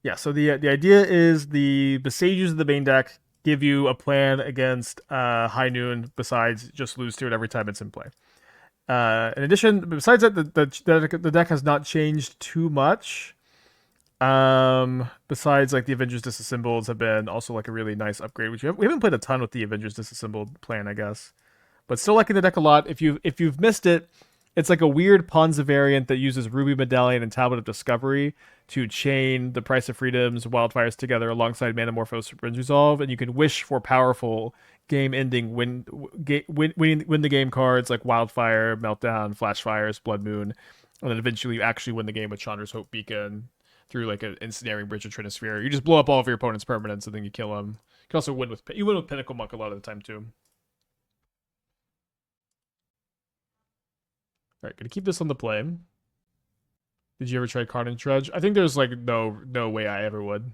Yeah, so the idea is the Boseijus of the main deck give you a plan against High Noon besides just lose to it every time it's in play. In addition, besides that, the deck has not changed too much. Besides like the Avengers Disassembled have been also like a really nice upgrade, which we haven't played a ton with the Avengers Disassembled plan, I guess, but still liking the deck a lot. If you've missed it, it's like a weird Ponza variant that uses Ruby Medallion and Tablet of Discovery to chain the Price of Freedom's Wildfires together alongside Manamorphose Bridge Resolve, and you can wish for powerful game-ending win the game cards like Wildfire, Meltdown, Flashfires, Blood Moon, and then eventually you actually win the game with Chandra's Hope Beacon through like an Ensnaring Bridge or Trinisphere. You just blow up all of your opponent's permanents and then you kill them. You can also win with Pinnacle Monk a lot of the time too. All right, gonna keep this on the play. Did you ever try Carnage Dredge? I think there's like no way I ever would.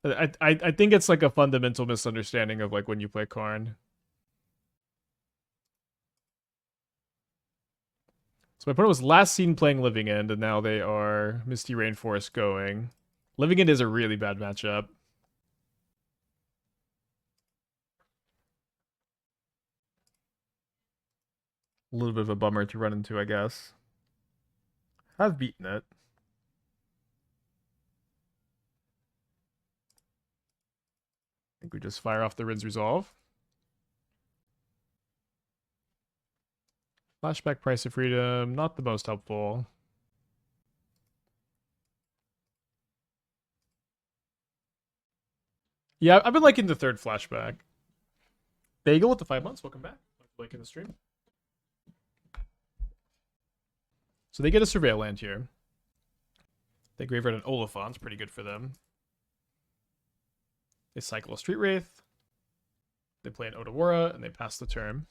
I think it's like a fundamental misunderstanding of like when you play Karn. So my opponent was last seen playing Living End, and now they are Misty Rainforest going. Living End is a really bad matchup. A little bit of a bummer to run into, I guess. I've beaten it. I think we just fire off the Rin's Resolve. Flashback, Price of Freedom, not the most helpful. Yeah, I've been liking the third Flashback. Bagel with the 5 months, welcome back. Like in the stream. So they get a Surveil land here. They graveyard an Oliphant's pretty good for them. They cycle a Street Wraith. They play an Odawara, and they pass the turn.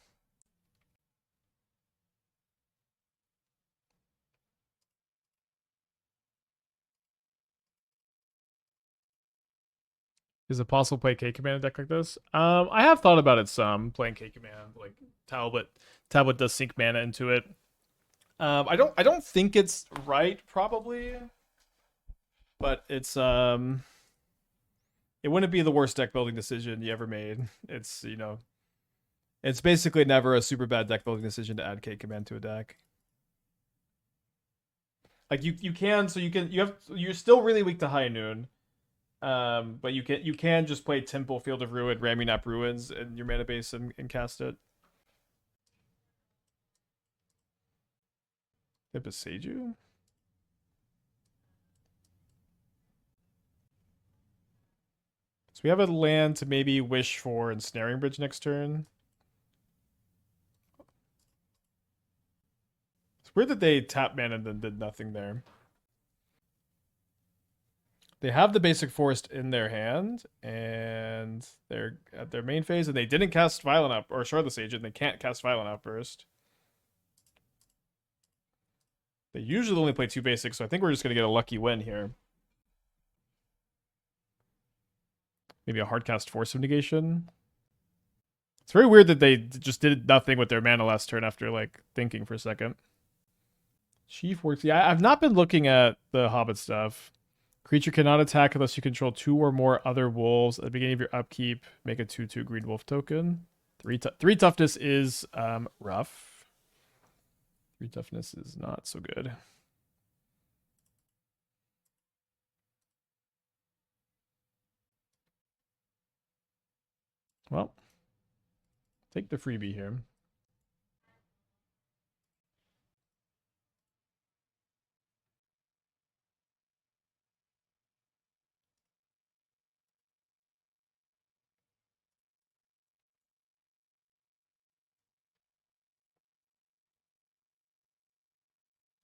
Is it possible to play K-Command in a deck like this? I have thought about it some, playing K-Command. Like, Tablet does sink mana into it. I don't think it's right, probably. But it's, it wouldn't be the worst deck building decision you ever made. It's, you know, it's basically never a super bad deck building decision to add K-Command to a deck. Like you're still really weak to High Noon. But you can just play Temple, Field of Ruin, Ramunap Ruins in your mana base and cast it. Boseiju? So we have a land to maybe wish for Ensnaring Bridge next turn. It's weird that they tap mana and then did nothing there. They have the basic forest in their hand, and they're at their main phase, and they didn't cast Violent Up or Shardless Agent. They can't cast Violent Outburst. They usually only play 2 basics, so I think we're just gonna get a lucky win here. Maybe a hardcast Force of Negation. It's very weird that they just did nothing with their mana last turn after like thinking for a second. Chief Works. Yeah, I've not been looking at the Hobbit stuff. Creature cannot attack unless you control 2 or more other wolves at the beginning of your upkeep. Make a 2/2 green wolf token. 3 toughness is rough. 3 toughness is not so good. Well, take the freebie here.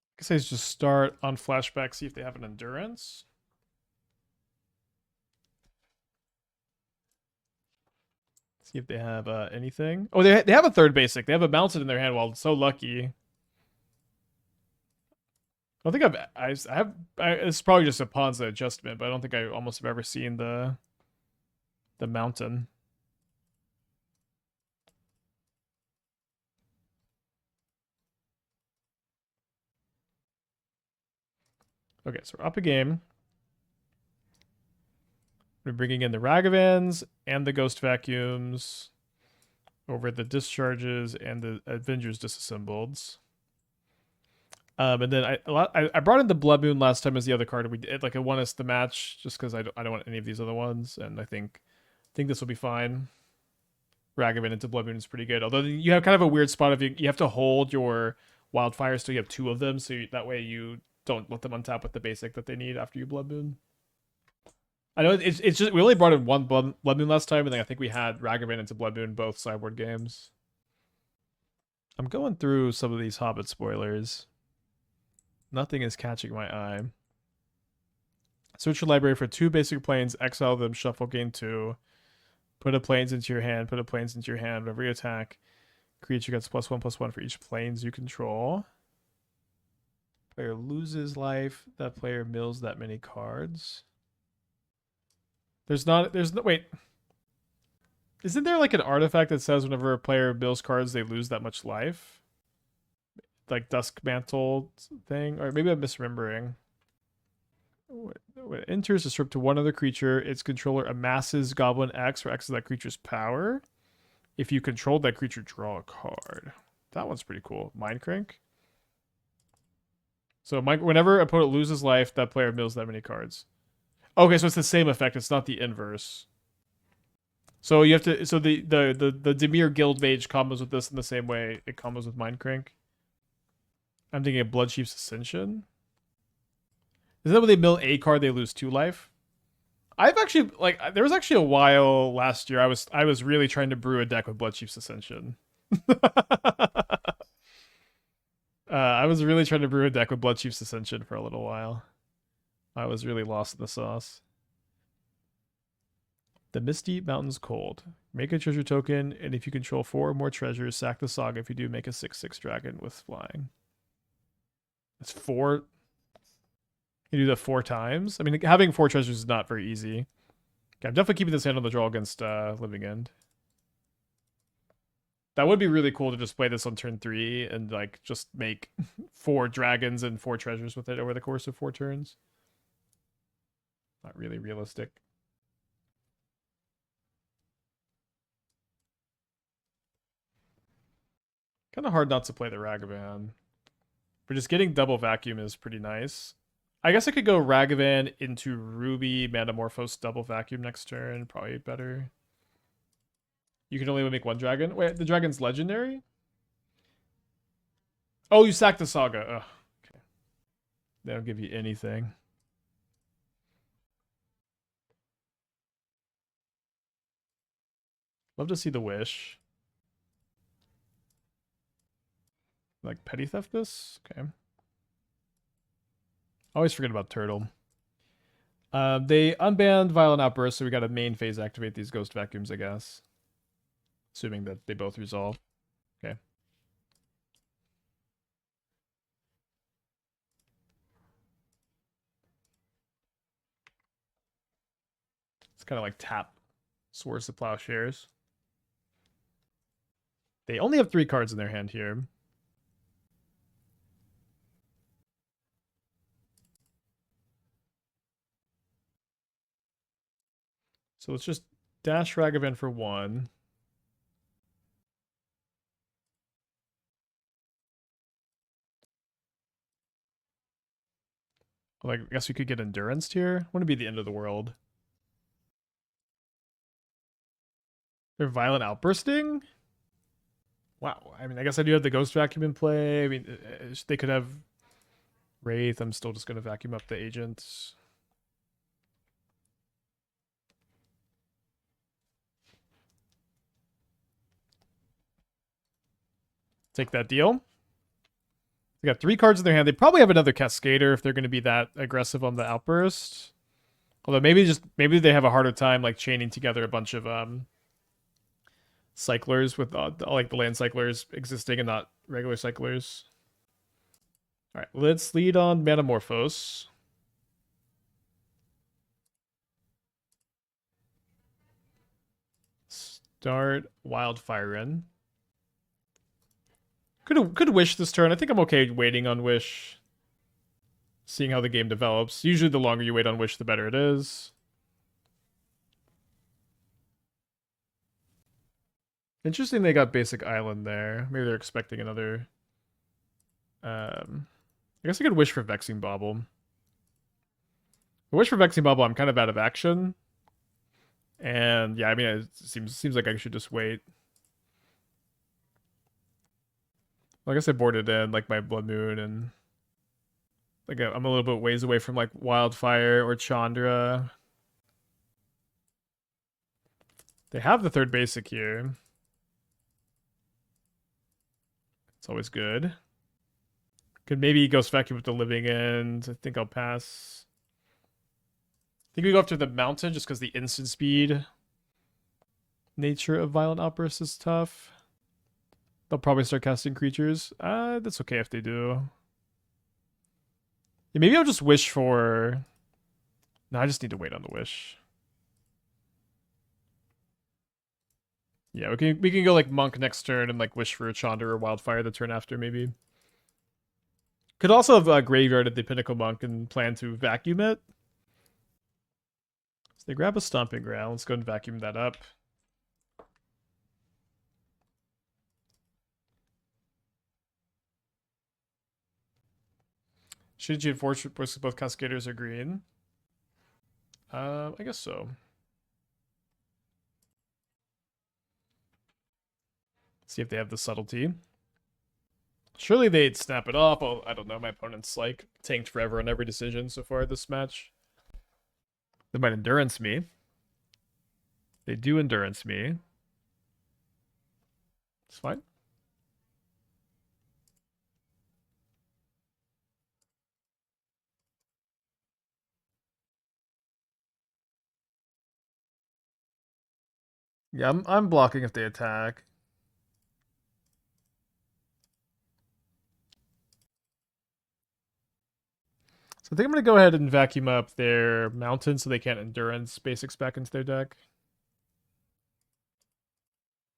I guess I just start on Flashback, see if they have an Endurance. See if they have anything. Oh, they have a 3rd basic. They have a Mountain in their hand. Well, so lucky. I don't think it's probably just a Ponza adjustment, but I don't think I almost have ever seen the Mountain. Okay, so we're up a game. We're bringing in the Ragavans and the Ghost Vacuums over the Discharges and the Avengers Disassembled. And then I brought in the Blood Moon last time as the other card. We did, like, it won us the match just because I don't want any of these other ones, and I think this will be fine. Ragavan into Blood Moon is pretty good. Although you have kind of a weird spot of you have to hold your Wildfires so you have 2 of them, so that way you don't let them untap with the basic that they need after you Blood Moon. I know it's just we only brought in one Blood Moon last time, and then I think we had Ragavan into Blood Moon both sideboard games. I'm going through some of these Hobbit spoilers. Nothing is catching my eye. Search your library for 2 basic planes, exile them, shuffle, gain 2. Put a planes into your hand, put a planes into your hand. Whenever you attack, creature gets +1/+1 for each planes you control. Player loses life. That player mills that many cards. There's no, wait. Isn't there like an artifact that says whenever a player mills cards, they lose that much life? Like Dusk Mantle thing? Or maybe I'm misremembering. When it enters, a strip to one other creature, its controller amasses Goblin X, where X is that creature's power. If you control that creature, draw a card. That one's pretty cool. Mind Crank. So whenever an opponent loses life, that player mills that many cards. Okay, so it's the same effect. It's not the inverse. So you have to. So the Dimir Guild Mage combos with this in the same way it combos with Mind Crank. I'm thinking of Blood Chief's Ascension. Is that when they mill a card, they lose 2 life? I've actually, like, there was actually a while last year I was really trying to brew a deck with Blood Chief's Ascension. I was really trying to brew a deck with Blood Chief's Ascension for a little while. I was really lost in the sauce. The Misty Mountains Cold. Make a treasure token, and if you control 4 or more treasures, sack the Saga. If you do, make a 6/6 dragon with flying. That's 4. You do that 4 times. I mean, having 4 treasures is not very easy. Okay, I'm definitely keeping this hand on the draw against Living End. That would be really cool to just play this on turn 3 and like just make 4 dragons and 4 treasures with it over the course of 4 turns. Not really realistic. Kind of hard not to play the Ragavan. But just getting double vacuum is pretty nice. I guess I could go Ragavan into Ruby, Manamorphose, double vacuum next turn. Probably better. You can only make 1 dragon. Wait, the dragon's legendary? Oh, you sack the Saga. Ugh. Okay. They don't give you anything. Love to see the Wish. Like Petty Theft this? Okay. Always forget about Turtle. They unbanned Violent Outburst, so we got a main phase activate these Ghost Vacuums, I guess. Assuming that they both resolve. Okay. It's kind of like tap Swords to Plowshares. They only have 3 cards in their hand here. So let's just dash Ragavan for 1. Like, I guess we could get Endurance here. Wouldn't be the end of the world. They're Violent Outbursting? Wow. I mean, I guess I do have the Ghost Vacuum in play. I mean, they could have Wraith. I'm still just going to vacuum up the agents. Take that deal. They got 3 cards in their hand. They probably have another Cascader if they're going to be that aggressive on the Outburst. Although maybe they have a harder time like chaining together a bunch of cyclers with like the land cyclers existing and not regular cyclers. All right, let's lead on Manamorphose. Start Wildfire. Could Wish this turn. I think I'm okay waiting on Wish. Seeing how the game develops. Usually the longer you wait on Wish, the better it is. Interesting they got basic island there. Maybe they're expecting another... I guess I could wish for Vexing Bauble. I wish for Vexing Bauble, I'm kind of out of action. And yeah, I mean, it seems like I should just wait. Well, I guess I boarded in like my Blood Moon, and like I'm a little bit ways away from like Wildfire or Chandra. They have the third basic here. It's always good. Could maybe Ghost Vacuum with the Living End. I think I'll pass. I think we go up to the mountain just because the instant speed nature of Violent Outburst is tough. They'll probably start casting creatures. That's okay if they do. Yeah, maybe I'll just wish for... No, I just need to wait on the wish. Yeah, we can go like Monk next turn and like wish for a Chandra or Wildfire the turn after maybe. Could also have graveyarded the Pinnacle Monk and plan to vacuum it. So they grab a Stomping Ground. Let's go and vacuum that up. Should you enforce both Cascaders are green? I guess so. See if they have the subtlety. Surely they'd snap it off. Oh, I don't know. My opponent's like tanked forever on every decision so far this match. They might endurance me. They do endurance me. It's fine. Yeah, I'm blocking if they attack. So I think I'm going to go ahead and vacuum up their mountain so they can't endurance basics back into their deck.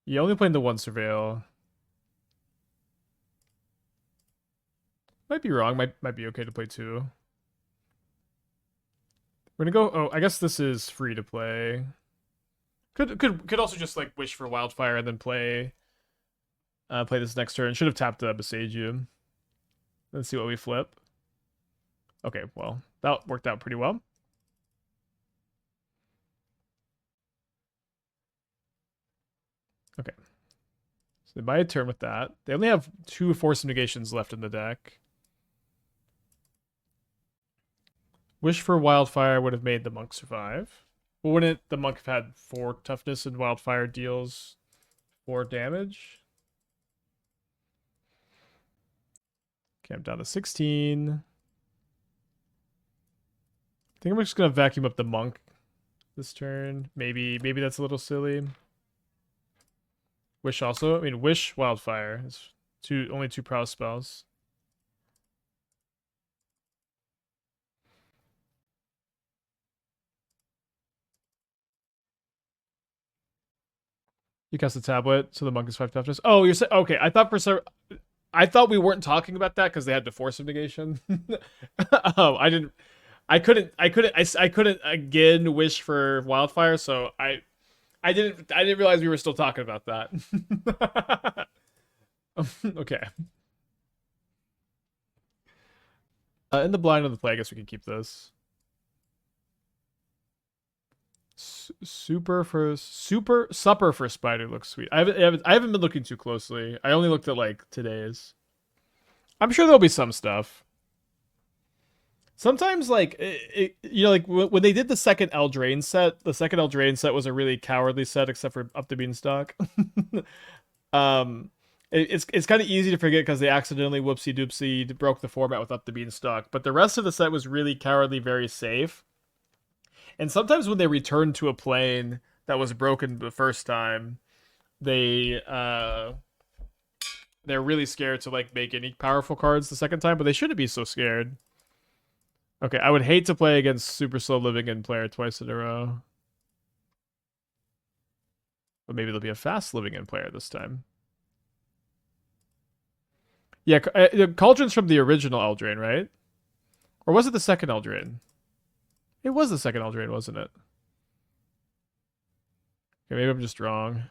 Yeah, only playing the one Surveil. Might be wrong. Might be okay to play two. We're gonna go... Oh, I guess this is free to play. Could also just like wish for Wildfire and then play this next turn. Should have tapped Boseiju. Let's see what we flip. Okay, well, that worked out pretty well. Okay. So they buy a turn with that. They only have 2 Force Negations left in the deck. Wish for Wildfire would have made the Monk survive. But wouldn't the Monk have had 4 toughness and Wildfire deals 4 damage? Okay, I'm down to 16. I think I'm just going to vacuum up the Monk this turn. Maybe that's a little silly. Wish also. I mean, Wish, Wildfire. It's only 2 prowess spells. You cast a tablet, so the Monk is 5 toughness. Oh, you're saying... Okay, I thought we weren't talking about that because they had the Force of Negation. Oh, I couldn't again wish for Wildfire, so I didn't realize we were still talking about that. Okay. In the blind of the play, I guess we can keep this. Supper for Spider looks sweet. I haven't been looking too closely. I only looked at like today's. I'm sure there'll be some stuff. Sometimes, like, you know, like when they did the second Eldraine set, the second Eldraine set was a really cowardly set, except for Up the Beanstalk. It's kind of easy to forget because they accidentally whoopsie doopsie broke the format with Up the Beanstalk, but the rest of the set was really cowardly, very safe. And sometimes when they return to a plane that was broken the first time, they're really scared to like make any powerful cards the second time, but they shouldn't be so scared. Okay, I would hate to play against super slow living end player twice in a row. But maybe there'll be a fast living end player this time. Yeah, Cauldron's from the original Eldraine, right? Or was it the second Eldraine? It was the second Eldraine, wasn't it? Okay, maybe I'm just wrong.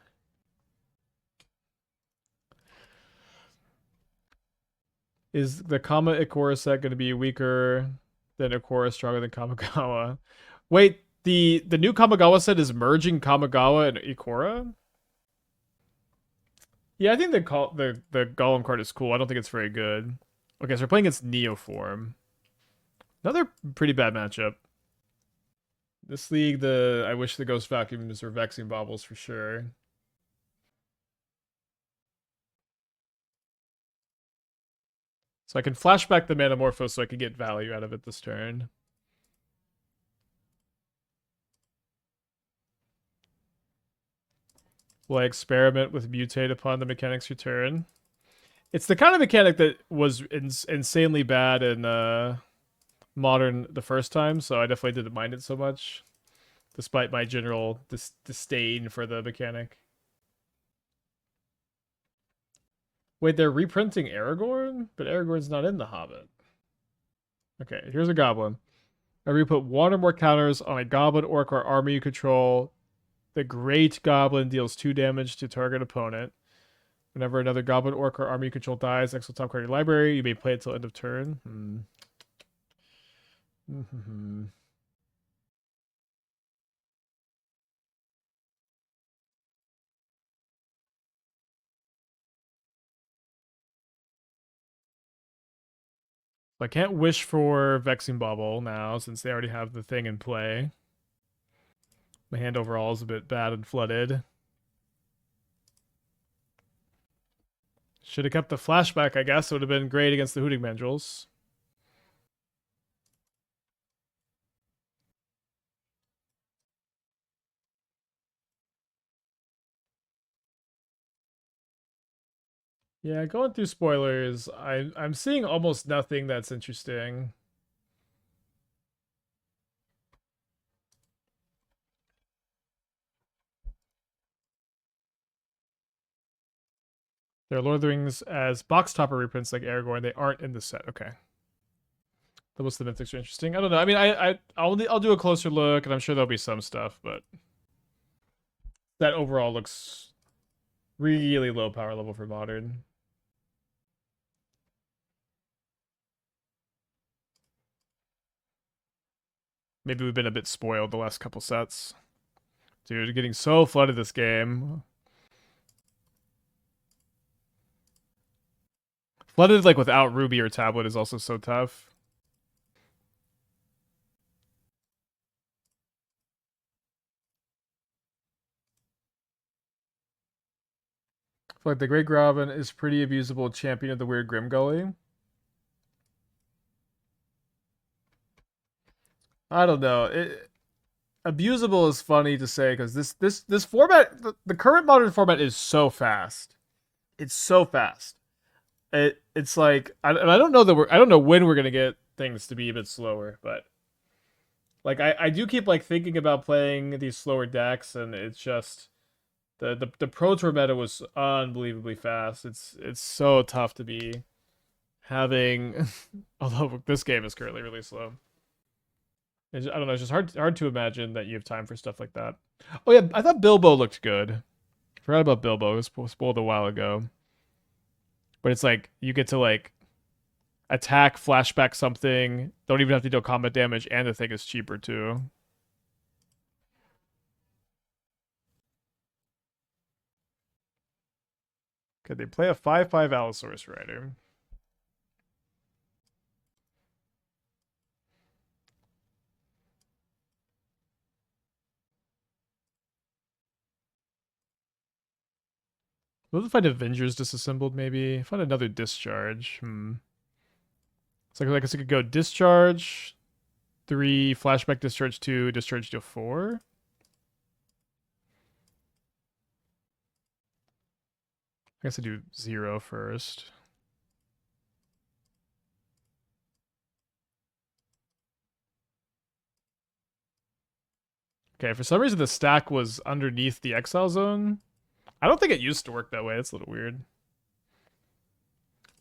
Is the Kama Ikora set going to be weaker than Ikora, stronger than Kamigawa? Wait, the new Kamigawa set is merging Kamigawa and Ikora? Yeah, I think the Golem card is cool. I don't think it's very good. Okay, so we're playing against Neoform. Another pretty bad matchup. This league, I wish the Ghost Vacuums were Vexing Baubles for sure. So I can flashback the Manamorphose so I can get value out of it this turn. Will I experiment with Mutate upon the mechanic's return? It's the kind of mechanic that was insanely bad in Modern the first time, so I definitely didn't mind it so much, despite my general disdain for the mechanic. Wait, they're reprinting Aragorn? But Aragorn's not in The Hobbit. Okay, here's a goblin. Whenever you put one or more counters on a goblin, orc, or army you control, the Great Goblin deals 2 damage to target opponent. Whenever another goblin, orc, or army you control dies next to the top card of your library, you may play it till end of turn. I can't wish for Vexing Bauble now, since they already have the thing in play. My hand overall is a bit bad and flooded. Should have kept the flashback, I guess. It would have been great against the Hooting Mandrills. Yeah, going through spoilers, I'm seeing almost nothing that's interesting. There are Lord of the Rings as box topper reprints like Aragorn. They aren't in the set. Okay. The most of the mythics are interesting. I don't know. I mean, I'll do a closer look, and I'm sure there'll be some stuff, but that overall looks really low power level for Modern. Maybe we've been a bit spoiled the last couple sets. Dude, getting so flooded this game. Flooded like without Ruby or Tablet is also so tough. I feel like the Great Graven is pretty abusable champion of the weird Grim Gully. I don't know. Abusable is funny to say because this format, the current Modern format is so fast. It's so fast. It's like I don't know that I don't know when we're gonna get things to be a bit slower, but like I do keep like thinking about playing these slower decks, and it's just the Pro Tour meta was unbelievably fast. It's so tough to be having, although this game is currently really slow. I don't know. It's just hard to imagine that you have time for stuff like that. Oh yeah, I thought Bilbo looked good. Forgot about Bilbo. It was spoiled a while ago. But it's like you get to like attack, flashback something. Don't even have to deal combat damage, and the thing is cheaper too. Could they play a 5/5 Allosaurus Rider? We'll find Avengers Disassembled, maybe. Find another Discharge. So I guess I could go Discharge, 3, Flashback, Discharge 2, Discharge deal 4. I guess I do 0 first. Okay, for some reason the stack was underneath the Exile Zone. I don't think it used to work that way. It's a little weird.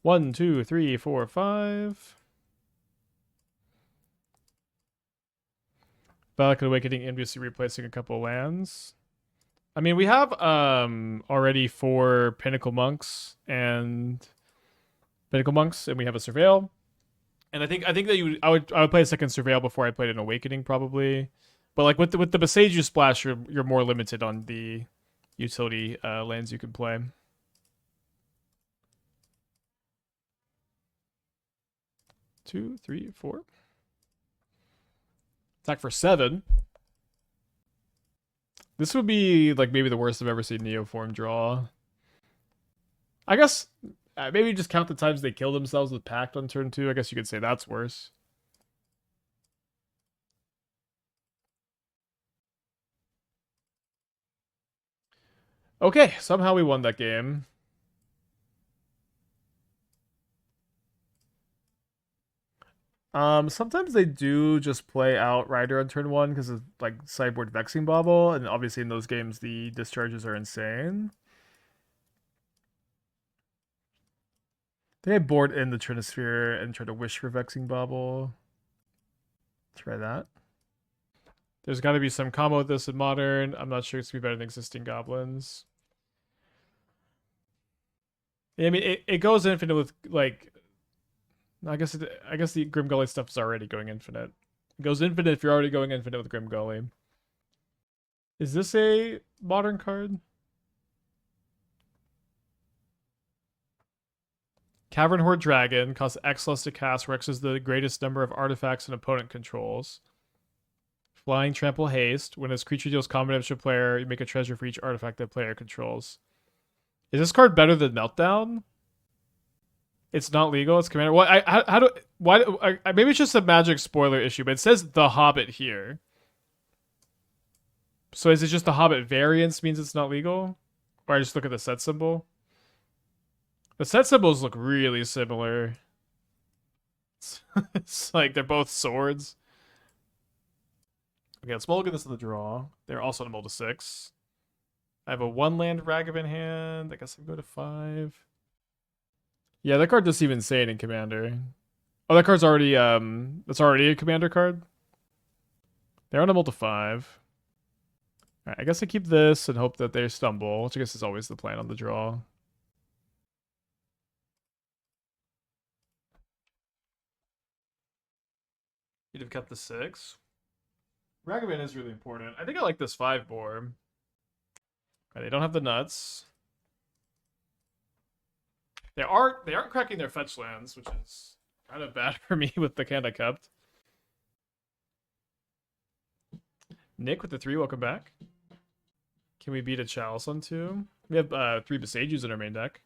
1, 2, 3, 4, 5. Valak Awakening, NBC replacing a couple lands. I mean, we have already 4 Pinnacle Monks and Pinnacle Monks, and we have a Surveil. And I think that I would play a second Surveil before I played an Awakening probably. But like with the Boseiju splash, you're more limited on the utility lands you can play. Two, three, four. Attack for 7. This would be like maybe the worst I've ever seen Neoform draw. I guess maybe just count the times they kill themselves with Pact on turn 2. I guess you could say that's worse. Okay, somehow we won that game. Sometimes they do just play out Rider on turn 1 because of like sideboard Vexing Bauble, and obviously in those games the discharges are insane. I think I board in the Trinisphere and try to wish for Vexing Bauble. Try that. There's got to be some combo with this in Modern. I'm not sure it's going to be better than existing Goblins. I mean, it goes infinite with, like... I guess the Grim Gully stuff is already going infinite. It goes infinite if you're already going infinite with Grim Gully. Is this a Modern card? Cavern Horde Dragon costs X less to cast, where X is the greatest number of artifacts an opponent controls. Flying Trample Haste. When this creature deals combat damage to a player, you make a treasure for each artifact that player controls. Is this card better than Meltdown? It's not legal. It's commander. What? Maybe it's just a Magic spoiler issue, but it says The Hobbit here. So is it just the Hobbit variance means it's not legal? Or I just look at the set symbol? The set symbols look really similar. It's like they're both swords. Okay, let's mulligan this in the draw. They're also in a to 6. I have a 1-land Ragavan hand. I guess I go to 5. Yeah, that card does seem insane in Commander. Oh, that card's already that's already a Commander card. They're on a to 5. Alright, I guess I keep this and hope that they stumble, which I guess is always the plan on the draw. You'd have kept the 6. Ragavan is really important. I think I like this 5 board. Okay, they don't have the nuts. They aren't cracking their fetch lands, which is kind of bad for me with the hand I kept. Nick with the 3, welcome back. Can we beat a Chalice on 2? We have 3 Boseijus in our main deck.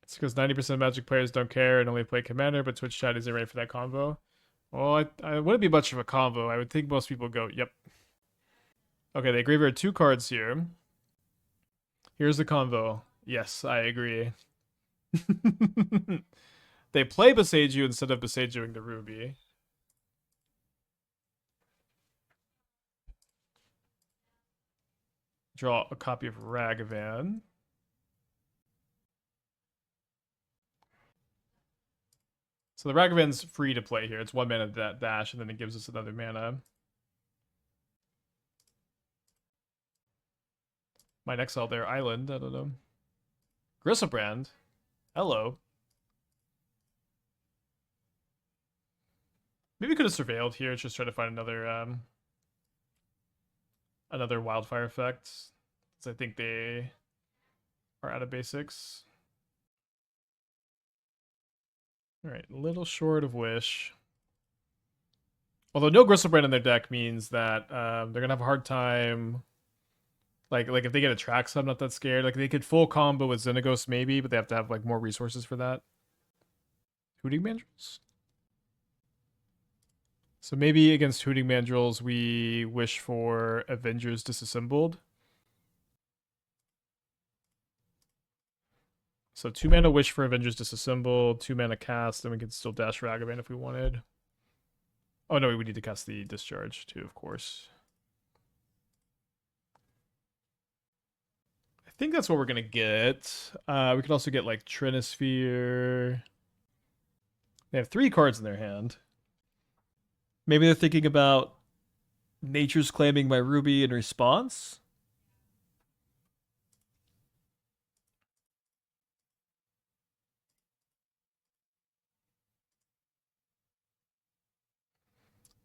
It's because 90% of Magic players don't care and only play Commander, but Twitch chat isn't ready for that combo. Well, I wouldn't be much of a combo. I would think most people go, yep. Okay, they graveyard 2 cards here. Here's the convo. Yes, I agree. They play Boseiju instead of Boseijuing the Ruby. Draw a copy of Ragavan. So the Ragavan's free to play here. It's 1 mana dash, and then it gives us another mana. Might exile their island. I don't know. Gristlebrand. Hello. Maybe we could have surveilled here. Just try to find another wildfire effect. So I think they are out of basics. All right, a little short of Wish. Although no Gristlebrand in their deck means that they're gonna have a hard time. Like if they get a Trax, I'm not that scared. Like they could full combo with Xenagos maybe, but they have to have like more resources for that. Hooting Mandrills. So maybe against Hooting Mandrills, we wish for Avengers Disassembled. So 2 mana wish for Avengers Disassembled, 2 mana cast, then we can still dash Ragavan if we wanted. Oh no, we need to cast the Discharge too, of course. I think that's what we're gonna get. We could also get like Trinisphere. They have 3 cards in their hand. Maybe they're thinking about Nature's claiming my Ruby in response.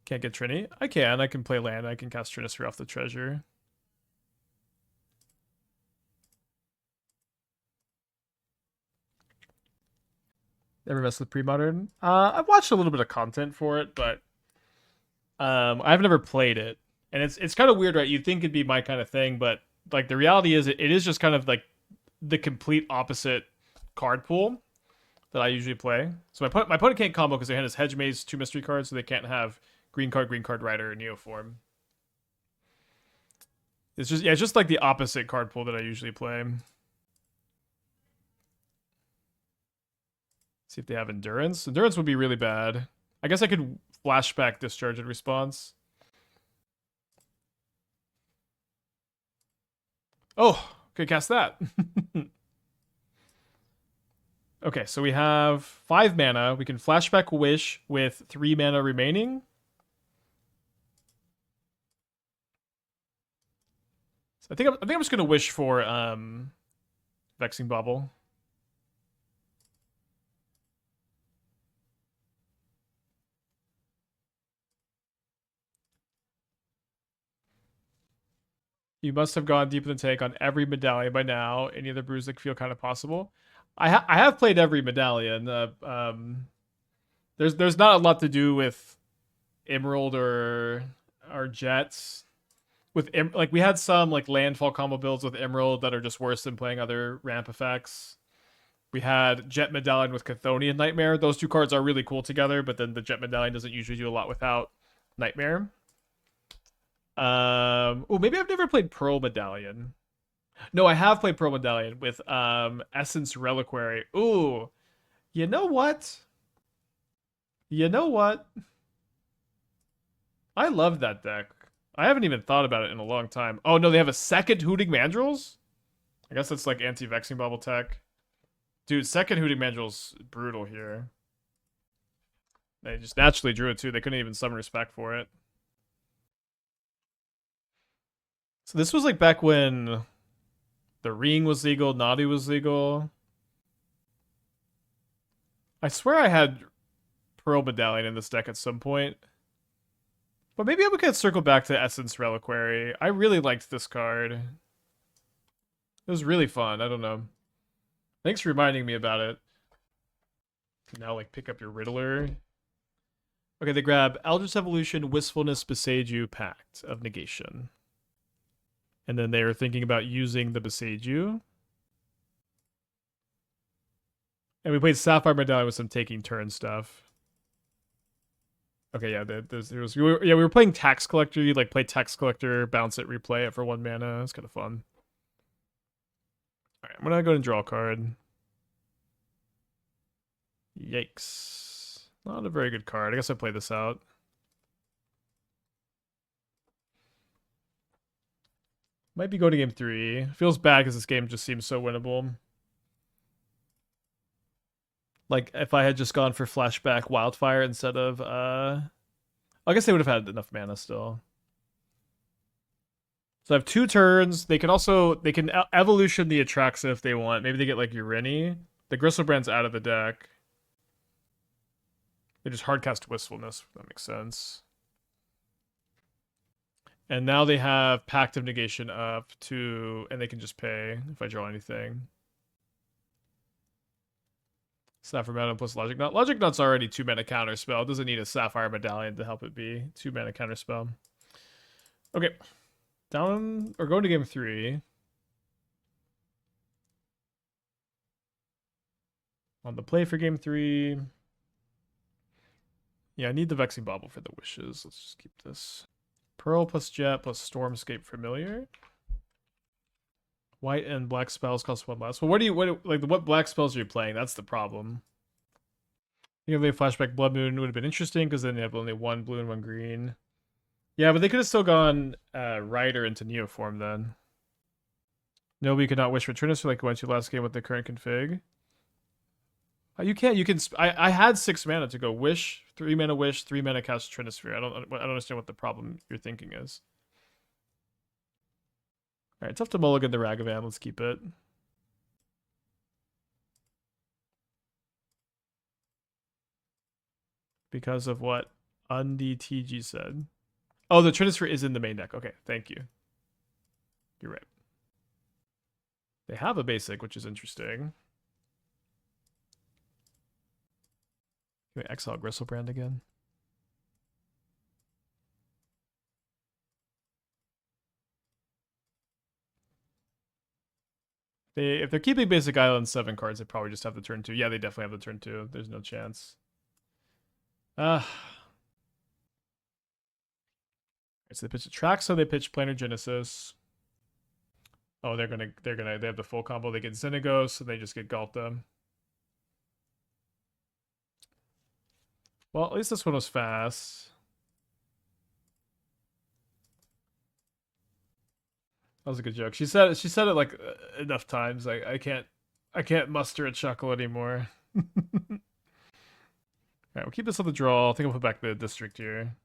Can't get Trini? I can. I can play land. I can cast Trinisphere off the treasure. Ever messed with pre-modern? I've watched a little bit of content for it, but I've never played it. And it's kind of weird, right? You'd think it'd be my kind of thing, but like the reality is it is just kind of like the complete opposite card pool that I usually play. So my opponent can't combo because their hand is Hedge Maze, 2 mystery cards, so they can't have green card, rider, or Neoform. It's just like the opposite card pool that I usually play. See if they have Endurance. Endurance would be really bad. I guess I could Flashback Discharge in response. Oh, could cast that. Okay, so we have 5 mana. We can Flashback Wish with 3 mana remaining. So I think I'm just gonna wish for Vexing Bauble. You must have gone deep in the tank on every medallion by now. Any other brews that feel kind of possible? I have played every medallion. There's not a lot to do with Emerald or Jets. With like we had some like landfall combo builds with Emerald that are just worse than playing other ramp effects. We had Jet Medallion with Chthonian Nightmare. Those 2 cards are really cool together, but then the Jet Medallion doesn't usually do a lot without Nightmare. Oh, maybe I've never played Pearl Medallion. No, I have played Pearl Medallion with Essence Reliquary. Ooh, you know what? You know what? I love that deck. I haven't even thought about it in a long time. Oh no, they have a second Hooting Mandrills? I guess that's like anti-Vexing Bauble tech. Dude, second Hooting Mandrill's brutal here. They just naturally drew it too. They couldn't even summon respect for it. So this was like back when the Ring was legal, Naughty was legal. I swear I had Pearl Medallion in this deck at some point. But maybe we could circle back to Essence Reliquary. I really liked this card. It was really fun. I don't know. Thanks for reminding me about it. Now, like, pick up your Riddler. Okay, they grab Eldritch Evolution, Wistfulness, Boseiju, Pact of Negation. And then they are thinking about using the Boseiju. And we played Sapphire Medallion with some taking turn stuff. Okay, yeah, we were playing Tax Collector. You like play Tax Collector, bounce it, replay it for 1 mana. It's kind of fun. All right, I'm gonna go and draw a card. Yikes! Not a very good card. I guess I play this out. Might be going to game 3. Feels bad because this game just seems so winnable. Like, if I had just gone for Flashback Wildfire instead of, I guess they would have had enough mana still. So I have 2 turns. They can evolution the Atraxa if they want. Maybe they get, like, Urini. The Gristlebrand's out of the deck. They just hardcast Wistfulness, if that makes sense. And now they have Pact of Negation up to, and they can just pay if I draw anything. Sapphire Medallion plus Logic Knot. Logic Knot's already 2 mana counterspell. It doesn't need a Sapphire Medallion to help it be 2 mana counterspell. Okay. Down, or going to game 3. On the play for game 3. Yeah, I need the Vexing Bauble for the wishes. Let's just keep this. Pearl plus Jet plus Stormscape Familiar. White and black spells cost 1 less. Well, what black spells are you playing? That's the problem. You have a Flashback Blood Moon would have been interesting because then they have only 1 blue and 1 green. Yeah, but they could have still gone Rider into Neoform then. Nobody could not wish for Trinisphere like went to last game with the current config. You can't. You can. I had 6 mana to go wish, 3 mana wish, 3 mana cast Trinisphere. I don't understand what the problem you're thinking is. All right, tough to mulligan the Ragavan. Let's keep it. Because of what? TG said. Oh, the Trinisphere is in the main deck. Okay, thank you. You're right. They have a basic, which is interesting. Can we exile Gristlebrand again? If they're keeping basic island 7 cards, they probably just have the turn 2. Yeah, they definitely have the turn 2. There's no chance. So they pitch Track, so they pitch Planar Genesis. Oh, they have the full combo. They get Xenagos, so they just get Ghalta. Well, at least this one was fast. That was a good joke. She said it like enough times. I can't muster a chuckle anymore. Alright, we'll keep this on the draw. I think I'll put back the district here.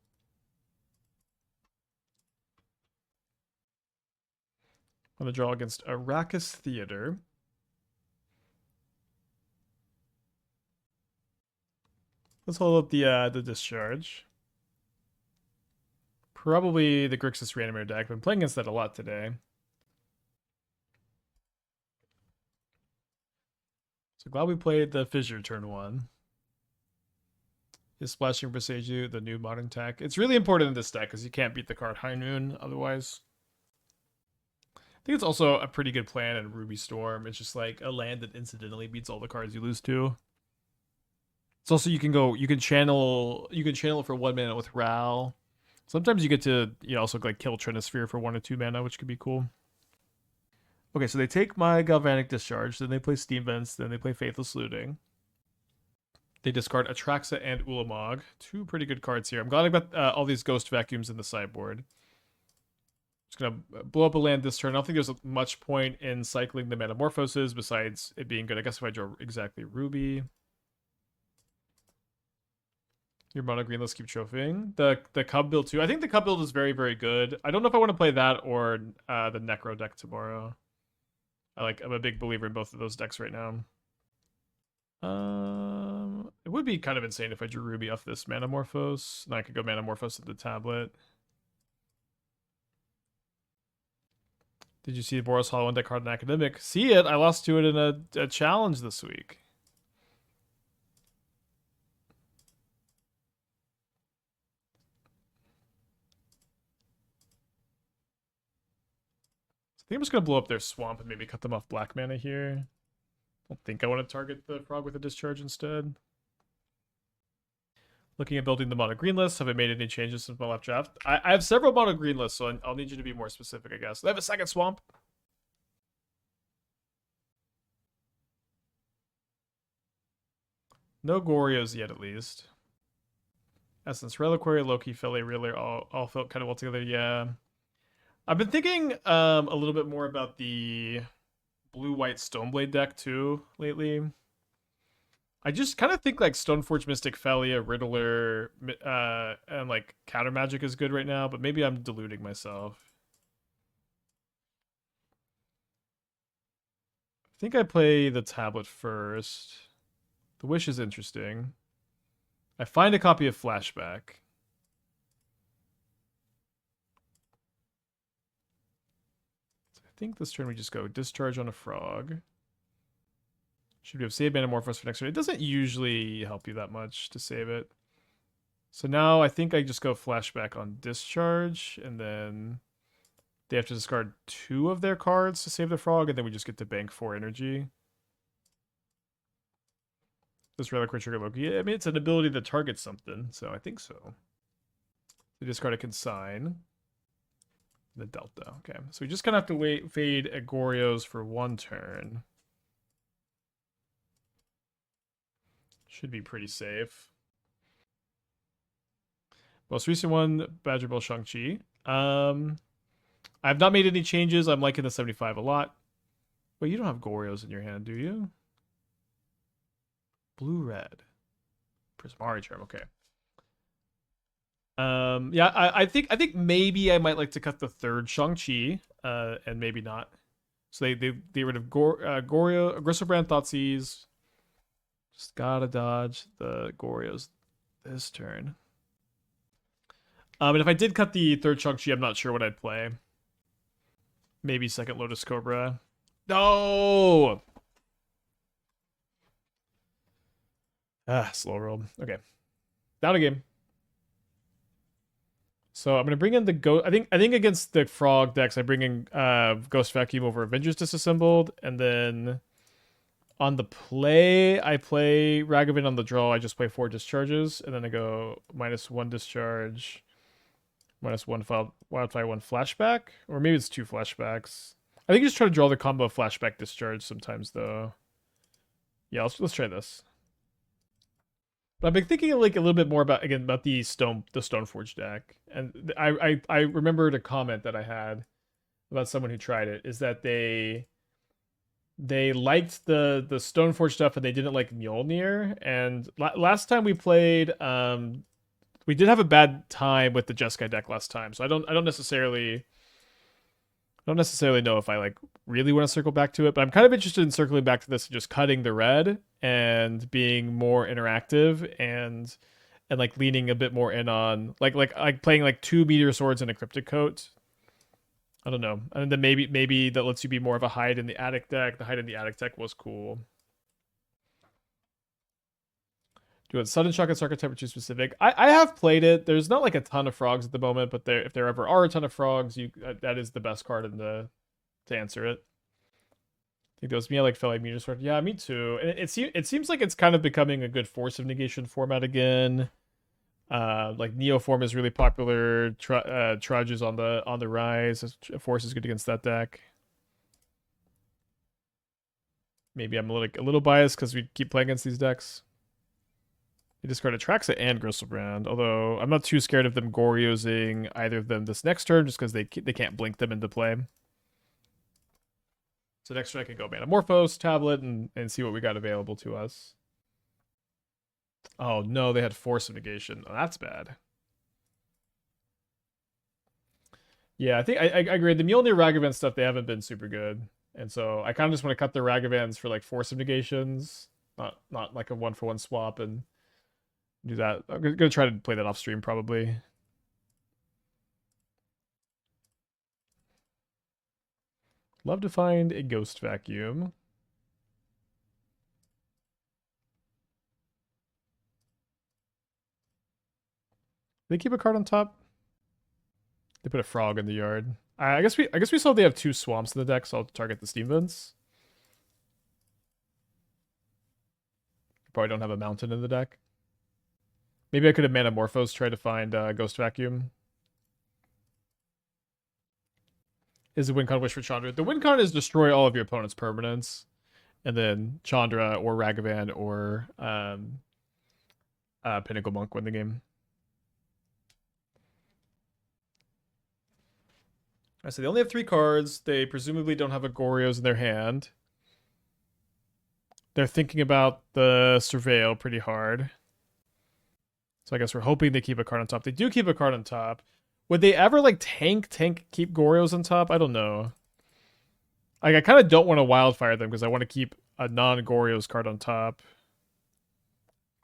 On the draw against Arrakis Theater. Let's hold up the discharge. Probably the Grixis Reanimator deck. I've been playing against that a lot today. So glad we played the Fissure turn 1. Is Splashing Boseiju the new modern tech? It's really important in this deck because you can't beat the card High Noon otherwise. I think it's also a pretty good plan in Ruby Storm. It's just like a land that incidentally beats all the cards you lose to. It's also you can channel for 1 mana with Ral. Sometimes you get to also like kill Trinisphere for 1 or 2 mana, which could be cool. Okay, so they take my Galvanic Discharge, then they play Steam Vents, then they play Faithless Looting. They discard Atraxa and Ulamog. 2 pretty good cards here. I'm glad I got all these Ghost Vacuums in the sideboard. Just gonna blow up a land this turn. I don't think there's much point in cycling the Manamorphoses besides it being good. I guess if I draw exactly Ruby. Your mono green, let's keep trophying. The Cub build too. I think the Cub build is very, very good. I don't know if I want to play that or the Necro deck tomorrow. I'm a big believer in both of those decks right now. It would be kind of insane if I drew Ruby off this Manamorphose. And I could go Manamorphose to the tablet. Did you see the Boros Hollow deck card in Academic? See it. I lost to it in a challenge this week. I think I'm just going to blow up their swamp and maybe cut them off black mana here. I don't think I want to target the frog with a discharge instead. Looking at building the mono green list. Have I made any changes since my last draft? I have several mono green lists, so I'll need you to be more specific, I guess. I have a second swamp. No Gorios yet, at least. Essence Reliquary, Loki, Fele, Reeler, all felt kind of well together. Yeah. I've been thinking a little bit more about the blue-white Stoneblade deck, too, lately. I just kind of think, like, Stoneforge Mystic, Felia, Riddler, and, like, Counter Magic is good right now, but maybe I'm deluding myself. I think I play the tablet first. The Wish is interesting. I find a copy of Flashback. So I think this turn we just go Discharge on a Frog. Should we have saved Manamorphose for next turn? It doesn't usually help you that much to save it. So now I think I just go Flashback on Discharge, and then they have to discard 2 of their cards to save the Frog, and then we just get to bank 4 energy. This Reliquary trigger Loki. I mean, it's an ability that targets something, so I think so. They discard a Consign. The Delta. Okay, so we just kind of have to fade Agorios for 1 turn. Should be pretty safe. Most recent one, Badger Ball Shang-Chi. I've not made any changes. I'm liking the 75 a lot. Wait, you don't have Gorios in your hand, do you? Blue-red. Prismari Charm, okay. Yeah, I think maybe I might like to cut the 3rd Shang-Chi, and maybe not. So they get rid of Gorio, Gristlebrand, Thoughtseize. Just gotta dodge the Gorios this turn. And if I did cut the third Chunk-Chi, I'm not sure what I'd play. Maybe second Lotus Cobra. No! Slow roll. Okay. Down a game. So I'm gonna bring in the ghost. I think against the frog decks, I bring in Ghost Vacuum over Avengers Disassembled, and then on the play, I play Ragavan. On the draw, I just play 4 discharges, and then I go -1 discharge, -1 wildfire, 1 flashback, or maybe it's 2 flashbacks. I think you just try to draw the combo of flashback discharge sometimes, though. Yeah, let's try this. But I've been thinking like a little bit more about the Stoneforge deck, and I remembered a comment that I had about someone who tried it is that they liked the Stoneforge stuff and they didn't like Mjolnir. And last time we played, we did have a bad time with the Jeskai deck last time, so I don't necessarily know if I like really want to circle back to it, but I'm kind of interested in circling back to this and just cutting the red and being more interactive and like leaning a bit more in on like playing like 2 Meteor Swords and a Cryptic Coat. I don't know. And then maybe that lets you be more of a hide in the attic deck. The hide in the attic deck was cool. Do you want Sudden Shock and Archetype, which is specific? I have played it. There's not like a ton of frogs at the moment, but if there ever are a ton of frogs, that is the best card to answer it. I think those like felt like Meteor Sword. Yeah, me too. And it seems like it's kind of becoming a good Force of Negation format again. Like Neoform is really popular. Trudge is on the rise. Force is good against that deck. Maybe I'm a little biased because we keep playing against these decks. They discard Atraxa and Gristlebrand, although I'm not too scared of them Goriosing either of them this next turn just because they can't blink them into play. So next turn I can go Manamorphose, Tablet, and see what we got available to us. Oh no, they had Force of Negation. Oh, that's bad. Yeah, I think I agree. The Mjolnir Ragavan stuff, they haven't been super good. And so I kind of just want to cut the Ragavans for like Force of Negations. Not like a 1-for-1 swap and do that. I'm gonna try to play that off stream probably. Love to find a Ghost Vacuum. They keep a card on top. They put a frog in the yard. I guess we saw they have 2 swamps in the deck, so I'll target the Steam Vents. Probably don't have a mountain in the deck. Maybe I could have Manamorphose, try to find Ghost Vacuum. Is the Wincon Wish for Chandra? The Wincon is destroy all of your opponent's permanents, and then Chandra or Ragavan or Pinnacle Monk win the game. So they only have 3 cards. They presumably don't have a Gorios in their hand. They're thinking about the Surveil pretty hard. So I guess we're hoping they keep a card on top. They do keep a card on top. Would they ever like tank keep Gorios on top? I don't know. Like I kind of don't want to wildfire them because I want to keep a non-Gorios card on top.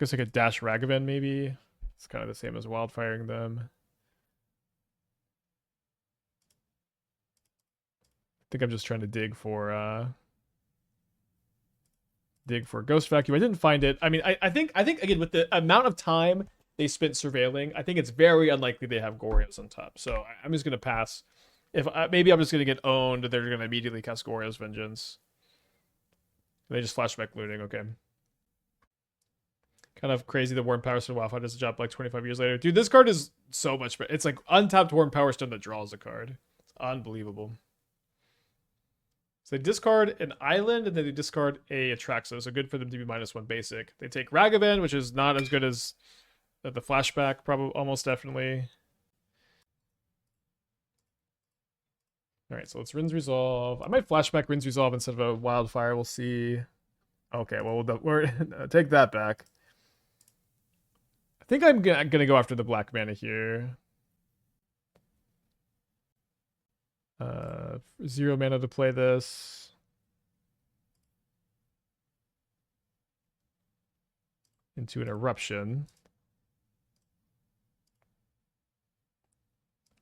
Guess I could dash Ragavan maybe. It's kind of the same as wildfiring them. I think I'm just trying to dig for Ghost Vacuum. I didn't find it. I mean, I think again with the amount of time they spent surveilling, I think it's very unlikely they have Gorios on top. So I'm just gonna pass. If maybe I'm just gonna get owned, they're gonna immediately cast Gorios Vengeance. They just flashback looting. Okay. Kind of crazy that Warren Power Stone Wildfire does a job like 25 years later. Dude, this card is so much better. It's like untapped Warren Power Stone that draws a card. It's unbelievable. So they discard an island and then they discard a Atraxa. So good for them to be -1 basic. They take Ragavan, which is not as good as the flashback, probably almost definitely. All right, so let's Rin's Resolve. I might flashback Rin's Resolve instead of a Wildfire. We'll see. Okay, well, we're take that back. I think I'm gonna go after the black mana here. 0 mana to play this. Into an Eruption.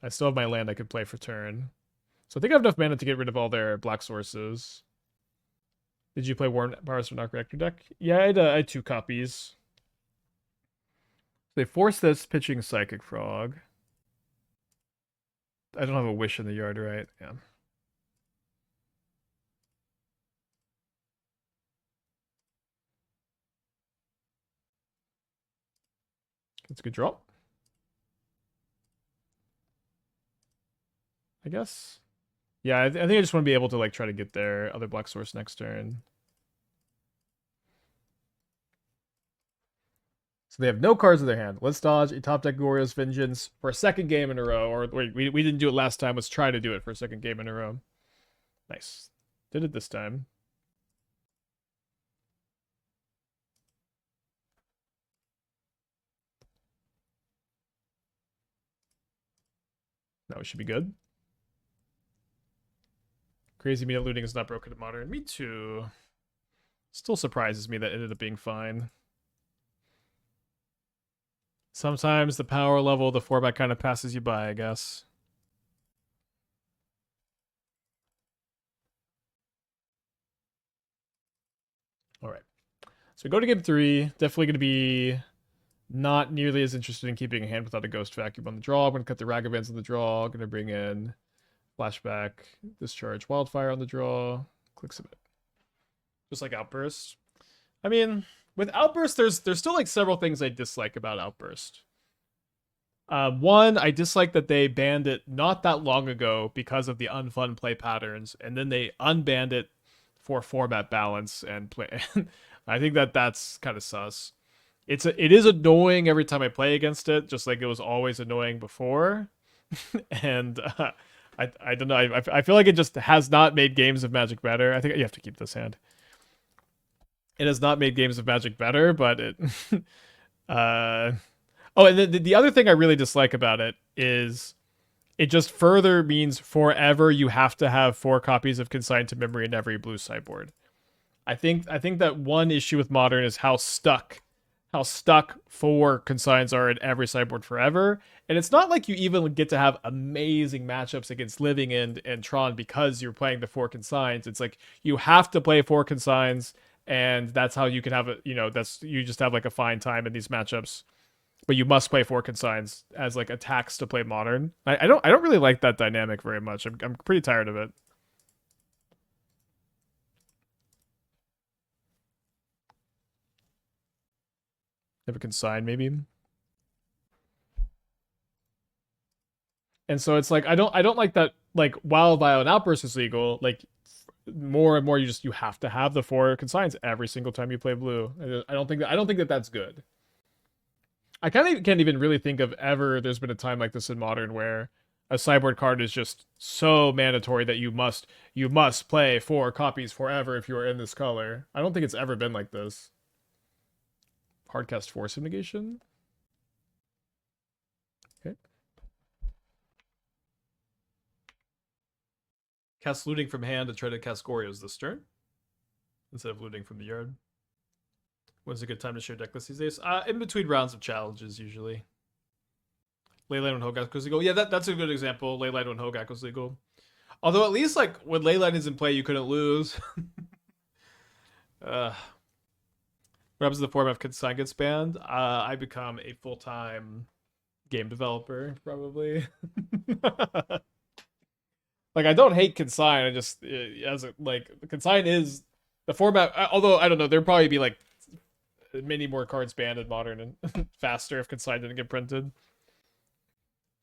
I still have my land I could play for turn. So I think I have enough mana to get rid of all their black sources. Did you play Warm Powers from Dark Reactor deck? Yeah, I had 2 copies. They force this pitching Psychic Frog. I don't have a Wish in the yard, right? Yeah. It's a good draw, I guess. Yeah, I think I just want to be able to like try to get their other black source next turn. So they have no cards in their hand. Let's dodge a top deck Glorious Vengeance for a second game in a row. Or wait, we didn't do it last time. Let's try to do it for a second game in a row. Nice. Did it this time. Now we should be good. Crazy media looting is not broken in Modern. Me too. Still surprises me that it ended up being fine. Sometimes the power level of the format kind of passes you by, I guess. All right. So we go to game 3. Definitely going to be not nearly as interested in keeping a hand without a Ghost Vacuum on the draw. I'm going to cut the Ragavans on the draw. Going to bring in Flashback, Discharge, Wildfire on the draw. Click Submit. Just like Outburst. I mean, with Outburst, there's still like several things I dislike about Outburst. One, I dislike that they banned it not that long ago because of the unfun play patterns, and then they unbanned it for format balance and play. I think that's kind of sus. It is annoying every time I play against it, just like it was always annoying before. And I don't know. I feel like it just has not made games of Magic better. I think you have to keep this hand. It has not made games of Magic better, but it. Oh, and the other thing I really dislike about it is it just further means forever you have to have 4 copies of Consigned to Memory in every blue sideboard. I think that one issue with Modern is how stuck 4 consigns are in every sideboard forever. And it's not like you even get to have amazing matchups against Living End and Tron because you're playing the 4 consigns. It's like you have to play 4 consigns, and that's how you can have it. You just have like a fine time in these matchups. But you must play 4 consigns as like attacks to play Modern. I don't really like that dynamic very much. I'm pretty tired of it. Have a consign maybe. And so it's like I don't like that. Like while Violent Outburst is legal, like more and more you have to have the 4 consigns every single time you play blue. I don't think that that's good. I kind of can't even really think of ever there's been a time like this in Modern where a sideboard card is just so mandatory that you must play 4 copies forever if you are in this color. I don't think it's ever been like this. Hardcast Force of Negation. Okay. Cast Looting from hand to try to cast Goryo's this turn instead of looting from the yard. When's a good time to share deck lists these days? In between rounds of challenges, usually. Leyline when Hogak goes legal. Yeah, that's a good example. Leyline when Hogak was legal. Although at least like when Leyline is in play, you couldn't lose. What happens to the format of Consign gets banned? I become a full-time game developer, probably. Like I don't hate Consign. I just Consign is the format. Although I don't know, there'd probably be like many more cards banned in Modern and faster if Consign didn't get printed.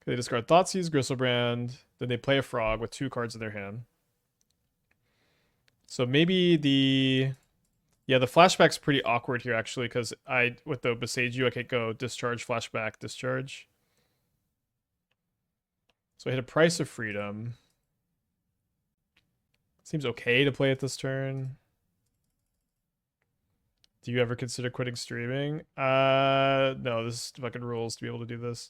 They discard Thoughtseize, Gristlebrand, then they play a Frog with 2 cards in their hand. So maybe the Flashback's pretty awkward here actually, because with the Boseiju I can't go Discharge, Flashback, Discharge. So I hit a Price of Freedom. Seems okay to play it this turn. Do you ever consider quitting streaming? No, this is fucking rules to be able to do this.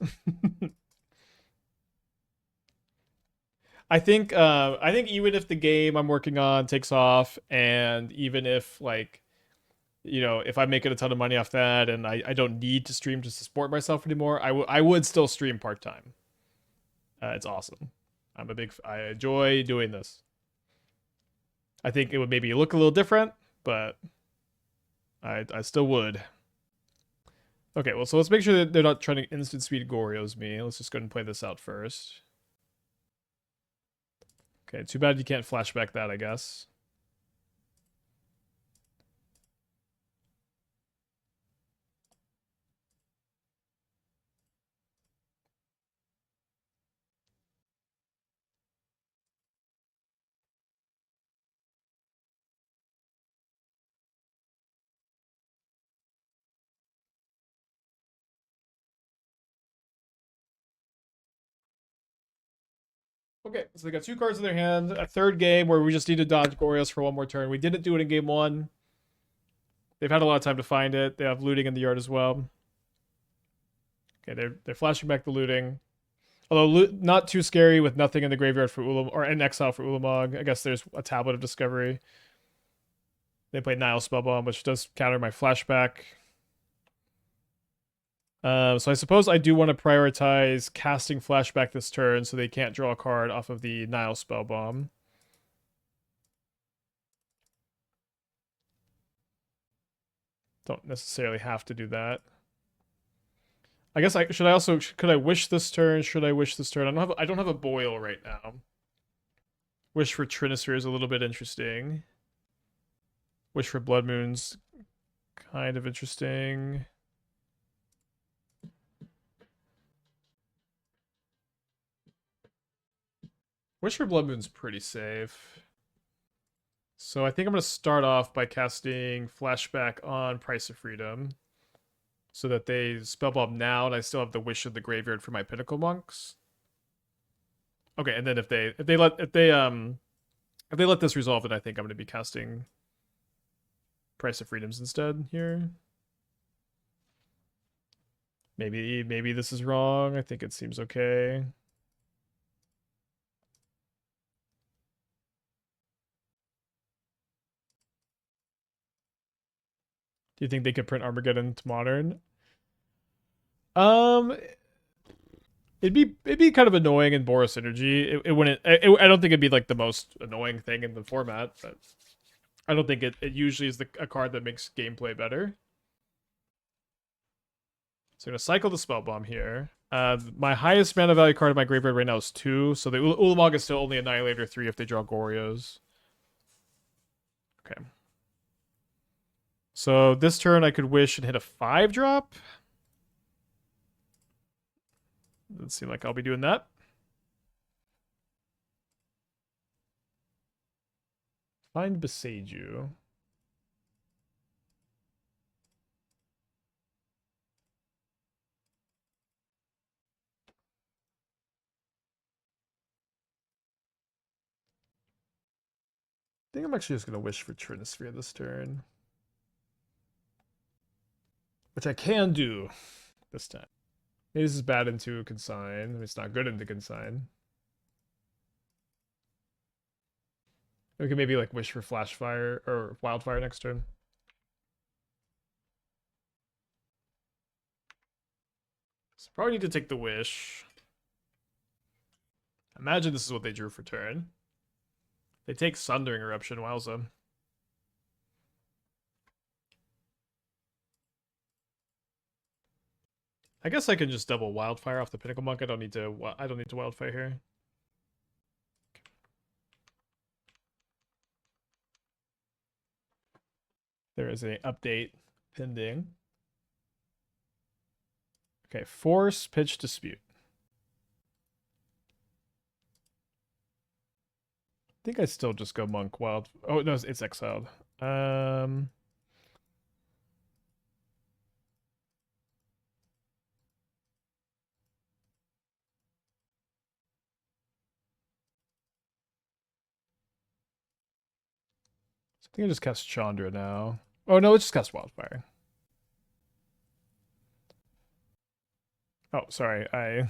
I think even if the game I'm working on takes off, and even if like, if I'm making a ton of money off that, and I don't need to stream to support myself anymore, I would still stream part-time. It's awesome. I enjoy doing this. I think it would maybe look a little different, but I still would. Okay, well, so let's make sure that they're not trying to instant speed Goryo's me. Let's just go ahead and play this out first. Okay, too bad you can't flashback that, I guess. Okay, so they got 2 cards in their hand. A third game where we just need to dodge Goryo's for one more turn. We didn't do it in game 1. They've had a lot of time to find it. They have looting in the yard as well. Okay, they're flashing back the looting. Although not too scary with nothing in the graveyard for Ulam or in exile for Ulamog. I guess there's a Tablet of Discovery. They played Nile Spellbomb, which does counter my flashback. So I suppose I do want to prioritize casting flashback this turn so they can't draw a card off of the Nile Spellbomb. Don't necessarily have to do that. I guess could I wish this turn? Should I wish this turn? I don't have a boil right now. Wish for Trinisphere is a little bit interesting. Wish for Blood Moon's kind of interesting. Wish for Blood Moon's pretty safe. So I think I'm going to start off by casting Flashback on Price of Freedom. So that they Spellbomb now, and I still have the Wish of the Graveyard for my Pinnacle Monks. Okay, and then if they let this resolve, then I think I'm going to be casting Price of Freedoms instead here. Maybe this is wrong. I think it seems okay. Do you think they could print Armageddon to Modern? It'd be kind of annoying in Boros Energy. It wouldn't. I don't think it'd be like the most annoying thing in the format, but I don't think it usually is a card that makes gameplay better. So I'm gonna cycle the Spellbomb here. My highest mana value card in my graveyard right now is 2, so the Ulamog is still only Annihilator 3 if they draw Goryo's. Okay. So this turn I could wish and hit a 5-drop. Doesn't seem like I'll be doing that. Find Boseiju. I think I'm actually just going to wish for Trinisphere this turn. Which I can do this time. Maybe this is bad into Consign. I mean, it's not good into Consign. We can maybe like wish for Flashfire or Wildfire next turn. So probably need to take the wish. Imagine this is what they drew for turn. They take Sundering Eruption, wowza. I guess I can just double Wildfire off the Pinnacle Monk. I don't need to Wildfire here. There is an update pending. Okay, Force, Pitch, Dispute. I think I still just go Monk Wild. Oh no, it's exiled. I think I just cast Chandra now. Oh no, let's just cast Wildfire. Oh, sorry. I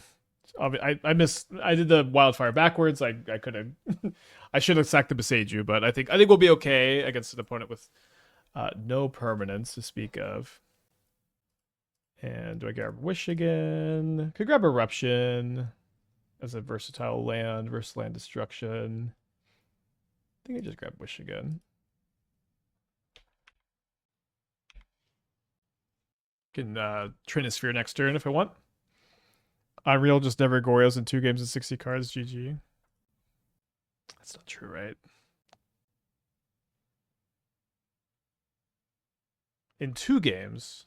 did the Wildfire backwards. I could have I should have sacked the Boseiju, but I think we'll be okay against an opponent with no permanence to speak of. And do I grab Wish again? Could grab Eruption. as a versatile land versus land destruction. I think I just grab Wish again. Can Trinisphere next turn if I want. Unreal just never Goryo's in 2 games and 60 cards. GG. That's not true, right? In 2 games.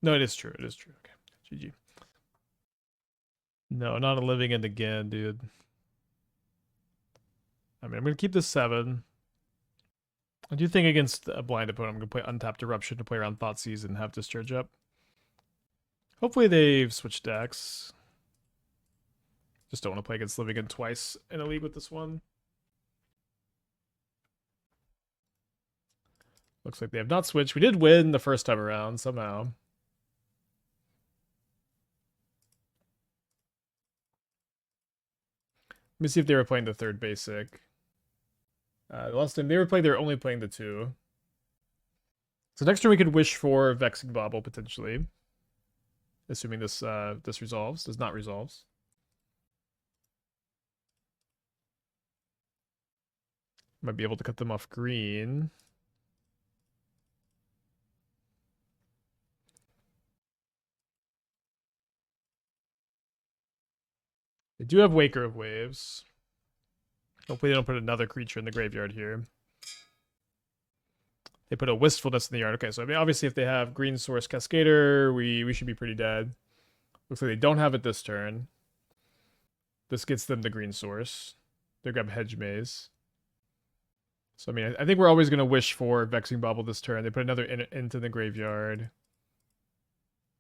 No, it is true. It is true. Okay. GG. No, not a living end again, dude. I mean, I'm going to keep this 7. I do think against a blind opponent, I'm going to play Untapped Eruption to play around Thoughtseize and have Discharge up. Hopefully they've switched decks. Just don't want to play against Living End twice in a league with this one. Looks like they have not switched. We did win the first time around somehow. Let me see if they were playing the 3rd basic. The last time they were playing, they were only playing the 2. So next turn we could wish for Vexing Bauble potentially. Assuming this this resolves. Does not resolves. Might be able to cut them off green. They do have Waker of Waves. Hopefully they don't put another creature in the graveyard here. They put a Wistfulness in the yard. Okay, so I mean, obviously if they have Green Source Cascader, we should be pretty dead. Looks like they don't have it this turn. This gets them the Green Source. They grab Hedge Maze. So, I mean, I think we're always going to wish for Vexing Bauble this turn. They put another into the graveyard.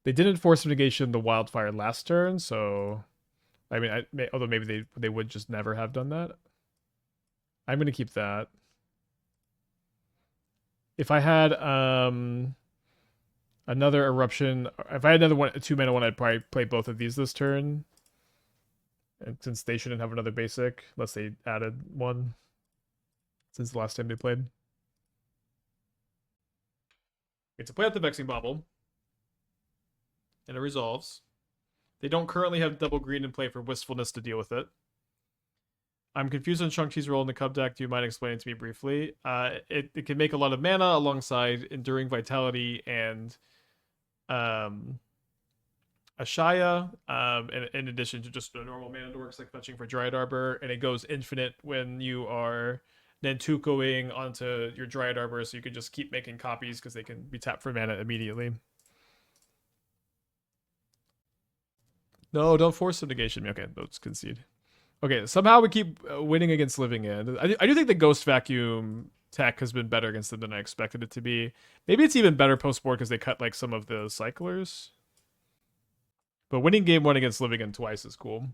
They didn't force negation the Wildfire last turn, so... I mean, although maybe they would just never have done that. I'm going to keep that. If I had another Eruption... If I had another 2-mana one, I'd probably play both of these this turn. And since they shouldn't have another basic, unless they added one. Since the last time they played. Okay, so play out the Vexing Bauble. And it resolves. They don't currently have double green in play for Wistfulness to deal with it. I'm confused on Shang-Chi's role in the Cub deck. Do you mind explaining to me briefly? It can make a lot of mana alongside Enduring Vitality and Ashaya, in addition to just the normal mana dorks like fetching for Dryad Arbor, and it goes infinite when you are Nantukoing onto your Dryad Arbor, so you can just keep making copies because they can be tapped for mana immediately. No, don't force the negation me. Okay, let's concede. Okay, somehow we keep winning against Living End. I do think the Ghost Vacuum tech has been better against them than I expected it to be. Maybe it's even better post-board because they cut like some of the cyclers. But winning game 1 against Living End twice is cool.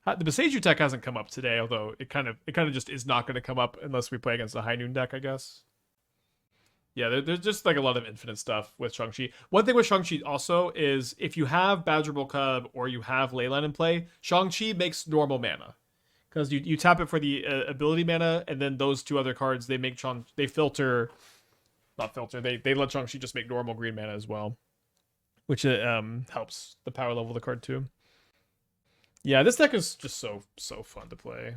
The Boseiju tech hasn't come up today, although it kind of just is not going to come up unless we play against a High Noon deck, I guess. Yeah, there's just like a lot of infinite stuff with Shang-Chi. One thing with Shang-Chi also is if you have Badgerable Cub or you have Leyline in play, Shang-Chi makes normal mana. Because you tap it for the ability mana, and then those 2 other cards, they make they filter... Not filter, they let Shang-Chi just make normal green mana as well. Which helps the power level of the card too. Yeah, this deck is just so fun to play.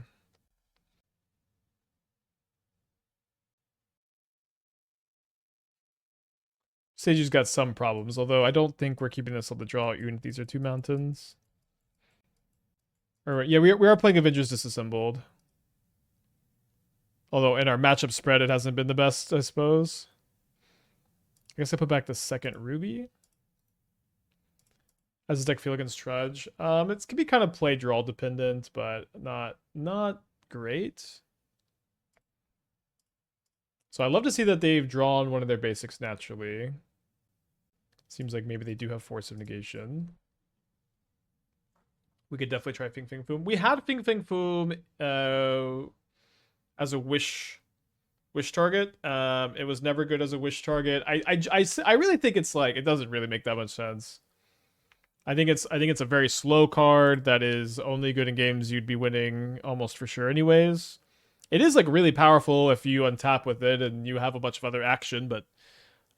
Seiju's got some problems, although I don't think we're keeping this on the draw, even if these are 2 mountains. Or yeah, we are playing Avengers Disassembled. Although in our matchup spread, it hasn't been the best, I suppose. I guess I put back the 2nd Ruby. How does this deck feel against Trudge? It can be kind of play draw dependent, but not great. So I love to see that they've drawn one of their basics naturally. Seems like maybe they do have Force of Negation. We could definitely try Fing Fing Foom. We had Fing Fing Foom as a wish target. It was never good as a wish target. I really think it's like it doesn't really make that much sense. I think it's a very slow card that is only good in games you'd be winning almost for sure anyways. It is like really powerful if you untap with it and you have a bunch of other action, but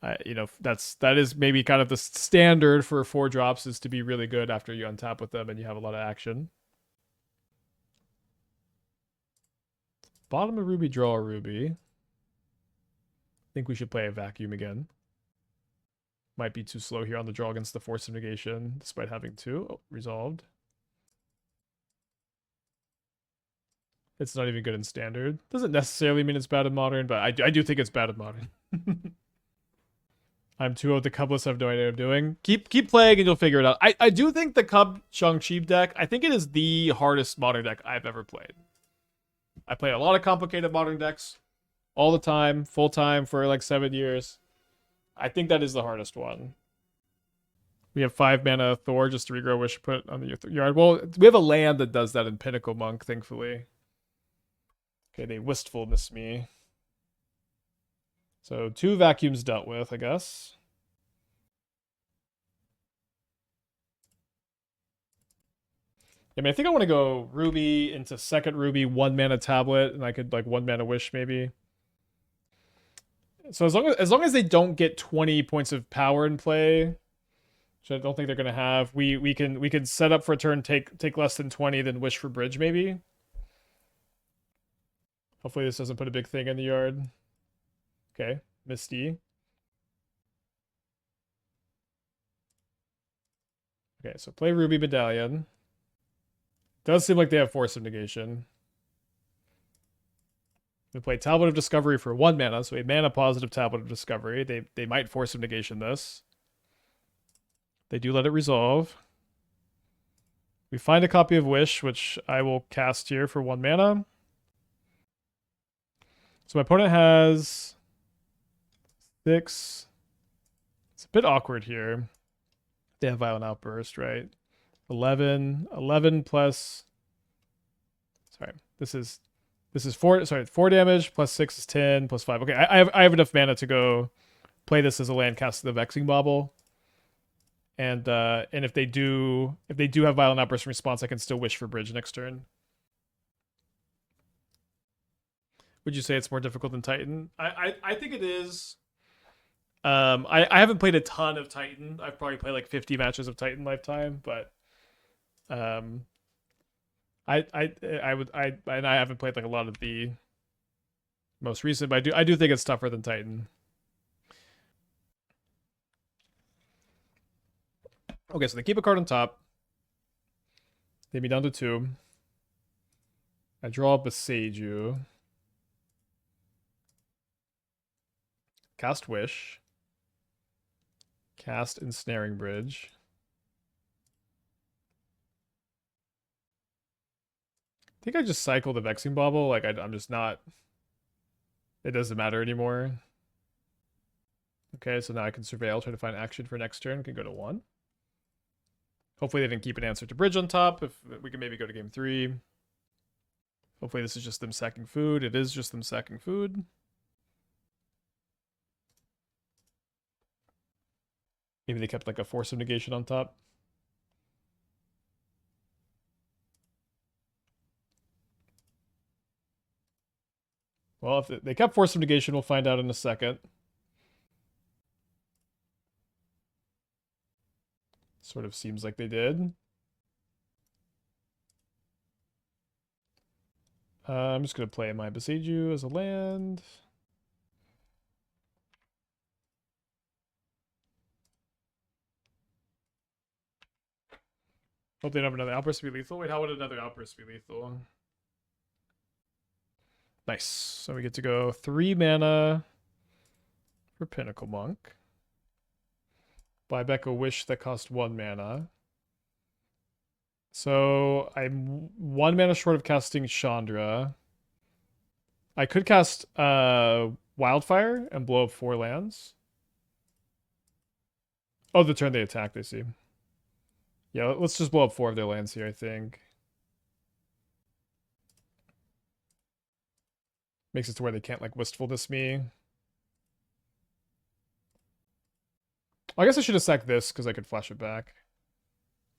that is maybe kind of the standard for 4-drops is to be really good after you untap with them and you have a lot of action. Bottom of Ruby, draw a Ruby. I think we should play a Vacuum again. Might be too slow here on the draw against the Force of Negation, despite having 2. Oh, resolved. It's not even good in Standard. Doesn't necessarily mean it's bad in Modern, but I do think it's bad in Modern. I'm too old to Cubless, I have no idea what I'm doing. Keep playing and you'll figure it out. I do think the Cub Chung Cheap deck, I think it is the hardest Modern deck I've ever played. I played a lot of complicated Modern decks all the time, full time for like 7 years. I think that is the hardest one. We have 5 mana Thor, just to regrow Wish put on the yard. Well, we have a land that does that in Pinnacle Monk, thankfully. Okay, they wistfulness me. So 2 vacuums dealt with, I guess. I mean, I think I want to go Ruby into second Ruby, 1 mana tablet, and I could like 1 mana Wish maybe. So as long as they don't get 20 points of power in play, which I don't think they're gonna have, we can set up for a turn, take less than 20, then Wish for Bridge maybe. Hopefully this doesn't put a big thing in the yard. Okay, Misty. Okay, so play Ruby Medallion. Does seem like they have Force of Negation. We play Tablet of Discovery for 1 mana, so a mana positive Tablet of Discovery. They might Force of Negation this. They do let it resolve. We find a copy of Wish, which I will cast here for 1 mana. So my opponent has 6. It's a bit awkward here. They have Violent Outburst, right? 11 plus. Sorry, this is 4. Sorry, 4 damage plus 6 is 10 plus 5. Okay, I have enough mana to go play this as a land, cast the Vexing Bauble. And if they do have Violent Outburst in response, I can still Wish for Bridge next turn. Would you say it's more difficult than Titan? I think it is. I haven't played a ton of Titan. I've probably played like 50 matches of Titan lifetime, but I haven't played like a lot of the most recent, but I do think it's tougher than Titan. Okay, so they keep a card on top. They be down to 2. I draw Boseiju. Cast Wish. Cast Ensnaring Bridge. I think I just cycle the Vexing Bauble. Like, I'm just not... It doesn't matter anymore. Okay, so now I can Surveil, try to find action for next turn. Can go to 1. Hopefully they didn't keep an answer to Bridge on top. If we can maybe go to game 3. Hopefully this is just them sacking food. It is just them sacking food. Maybe they kept like a Force of Negation on top. Well, if they kept Force of Negation, we'll find out in a second. Sort of seems like they did. I'm just going to play my Boseiju as a land. Hope they don't have another Outburst be lethal. Wait, how would another Outburst be lethal? Nice. So we get to go 3 mana for Pinnacle Monk. Buy back a Wish that cost 1 mana. So I'm 1 mana short of casting Chandra. I could cast Wildfire and blow up 4 lands. Oh, the turn they attacked, I see. Yeah, let's just blow up 4 of their lands here, I think. Makes it to where they can't, like, Wistfulness me. I guess I should have sacked this, because I could flash it back.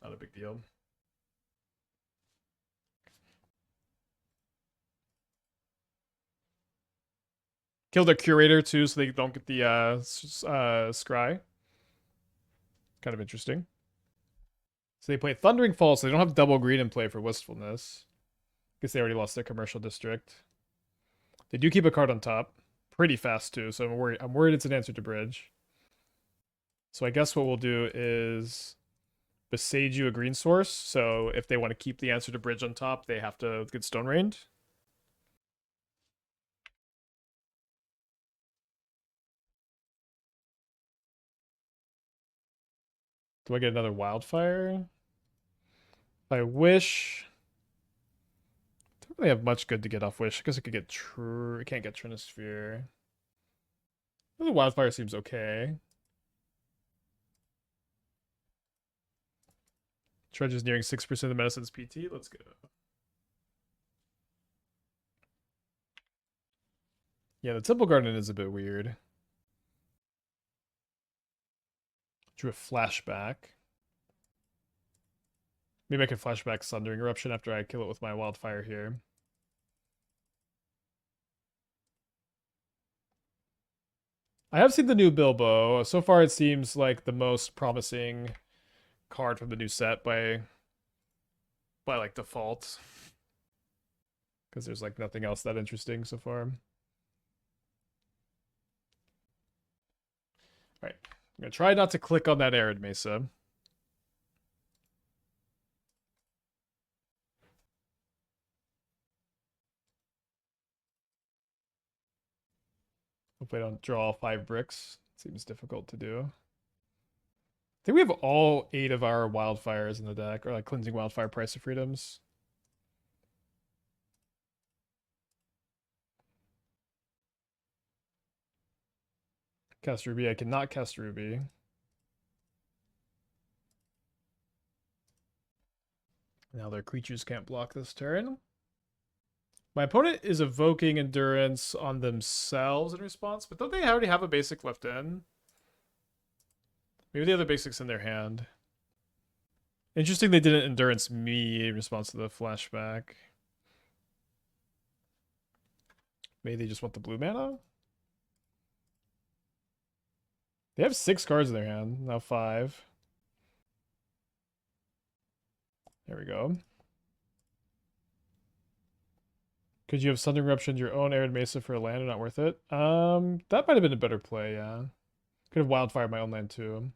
Not a big deal. Kill their curator too, so they don't get the scry. Kind of interesting. So they play Thundering Fall, so they don't have double green in play for Wistfulness. Guess they already lost their commercial district. They do keep a card on top. Pretty fast too, so I'm worried it's an answer to Bridge. So I guess what we'll do is Boseiju a green source. So if they want to keep the answer to Bridge on top, they have to get Stone Rained. Do I get another Wildfire? If I wish... don't really have much good to get off Wish. I guess I could get I can't get Trinisphere. The Wildfire seems okay. Trudge is nearing 6% of the medicine's PT. Let's go. Yeah, the Temple Garden is a bit weird. Drew a Flashback. Maybe I can Flashback Sundering Eruption after I kill it with my Wildfire here. I have seen the new Bilbo. So far it seems like the most promising card from the new set by like default. Because there's like nothing else that interesting so far. Alright. I'm gonna try not to click on that Arid Mesa. Hope I don't draw all 5 bricks. Seems difficult to do. I think we have all 8 of our Wildfires in the deck, or like Cleansing Wildfire, Price of Freedoms. Cast Ruby. I cannot cast Ruby. Now their creatures can't block this turn. My opponent is evoking Endurance on themselves in response, but don't they already have a basic left in? Maybe they have the basics in their hand. Interesting they didn't Endurance me in response to the Flashback. Maybe they just want the blue mana? They have 6 cards in their hand, now 5. There we go. Could you have Sundering Eruption your own Arid Mesa for a land or not worth it? That might have been a better play, yeah. Could have Wildfire my own land too.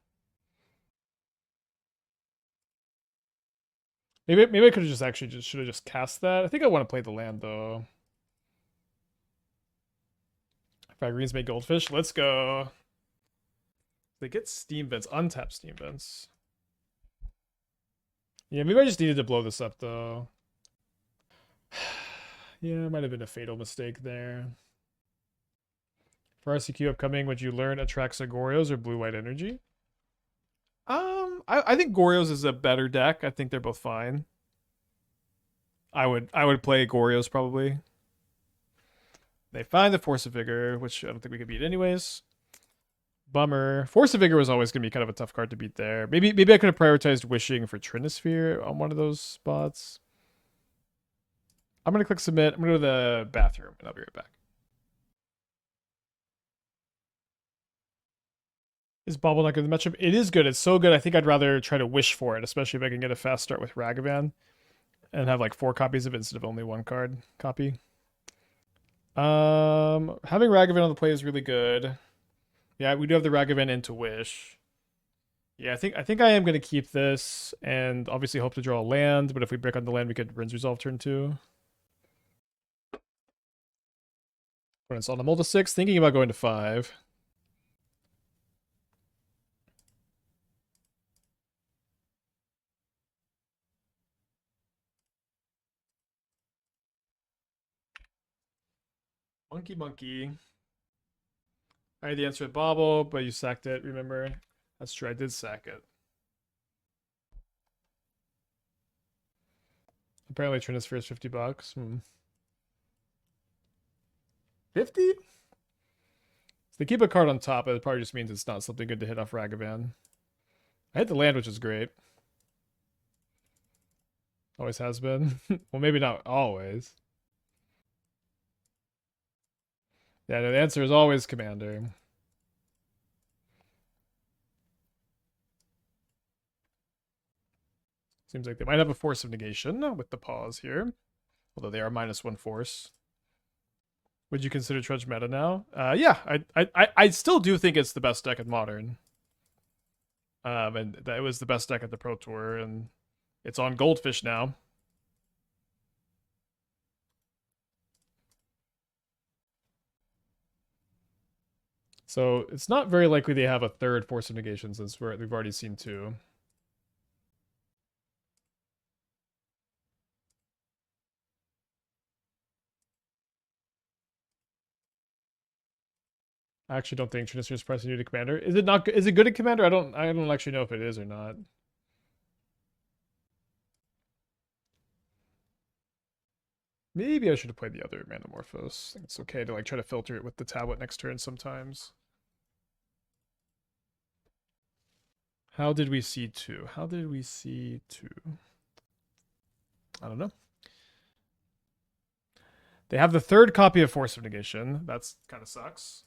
Maybe I could have just actually should have just cast that. I think I want to play the land though. If I greens make Goldfish, let's go. They get Steam Vents, untap Steam Vents. Yeah, maybe I just needed to blow this up though. Yeah, it might have been a fatal mistake there. For RCQ upcoming, would you learn Atraxa Gorios or Blue-White Energy? I think Gorios is a better deck. I think they're both fine. I would play Gorios probably. They find the Force of Vigor, which I don't think we could beat anyways. Bummer. Force of Vigor was always going to be kind of a tough card to beat there. Maybe I could have prioritized Wishing for Trinisphere on one of those spots. I'm going to click submit. I'm going to go to the bathroom, and I'll be right back. Is Bauble not good in the matchup? It is good. It's so good. I think I'd rather try to wish for it, especially if I can get a fast start with Ragavan and have like 4 copies of it instead of only 1 card copy. Having Ragavan on the play is really good. Yeah, we do have the Ragavan into Wish. Yeah, I think I am going to keep this and obviously hope to draw a land, but if we break on the land, we could Rinse Resolve turn 2. When it's on the Multi 6, thinking about going to 5. Monkey. I had the answer at Bauble, but you sacked it, remember? That's true, I did sack it. Apparently Trinisphere is $50. 50? If they keep a card on top, it probably just means it's not something good to hit off Ragavan. I hit the land, which is great. Always has been. Well, maybe not always. Yeah, no, the answer is always Commander. Seems like they might have a Force of Negation with the pause here. Although they are -1 force. Would you consider Trudge meta now? Yeah, I still do think it's the best deck in Modern. And that was the best deck at the Pro Tour, and it's on Goldfish now. So it's not very likely they have a third Force of Negation since we've already seen 2. I actually don't think Trinisphere is pressing you to Commander. Is it not? Is it good at Commander? I don't actually know if it is or not. Maybe I should have played the other Manamorphose. I think it's okay to like try to filter it with the tablet next turn sometimes. How did we see 2? How did we see 2? I don't know. They have the third copy of Force of Negation. That's kind of sucks.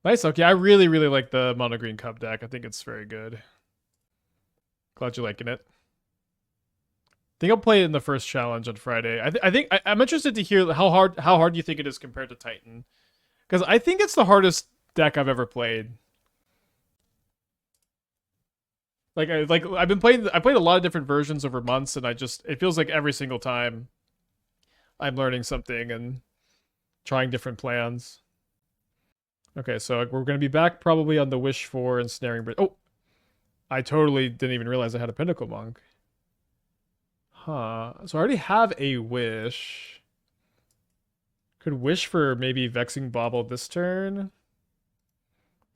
Nice. Okay, I really, really like the Mono Green Cup deck. I think it's very good. Glad you're liking it. I think I'll play it in the first challenge on Friday. I'm interested to hear how hard you think it is compared to Titan, because I think it's the hardest deck I've ever played. I've been playing. I played a lot of different versions over months, and it feels like every single time I'm learning something and trying different plans. Okay, so we're gonna be back probably on the Wish for Ensnaring Bridge. Oh, I totally didn't even realize I had a Pinnacle Monk. Huh. So I already have a Wish. Could wish for maybe Vexing Bauble this turn.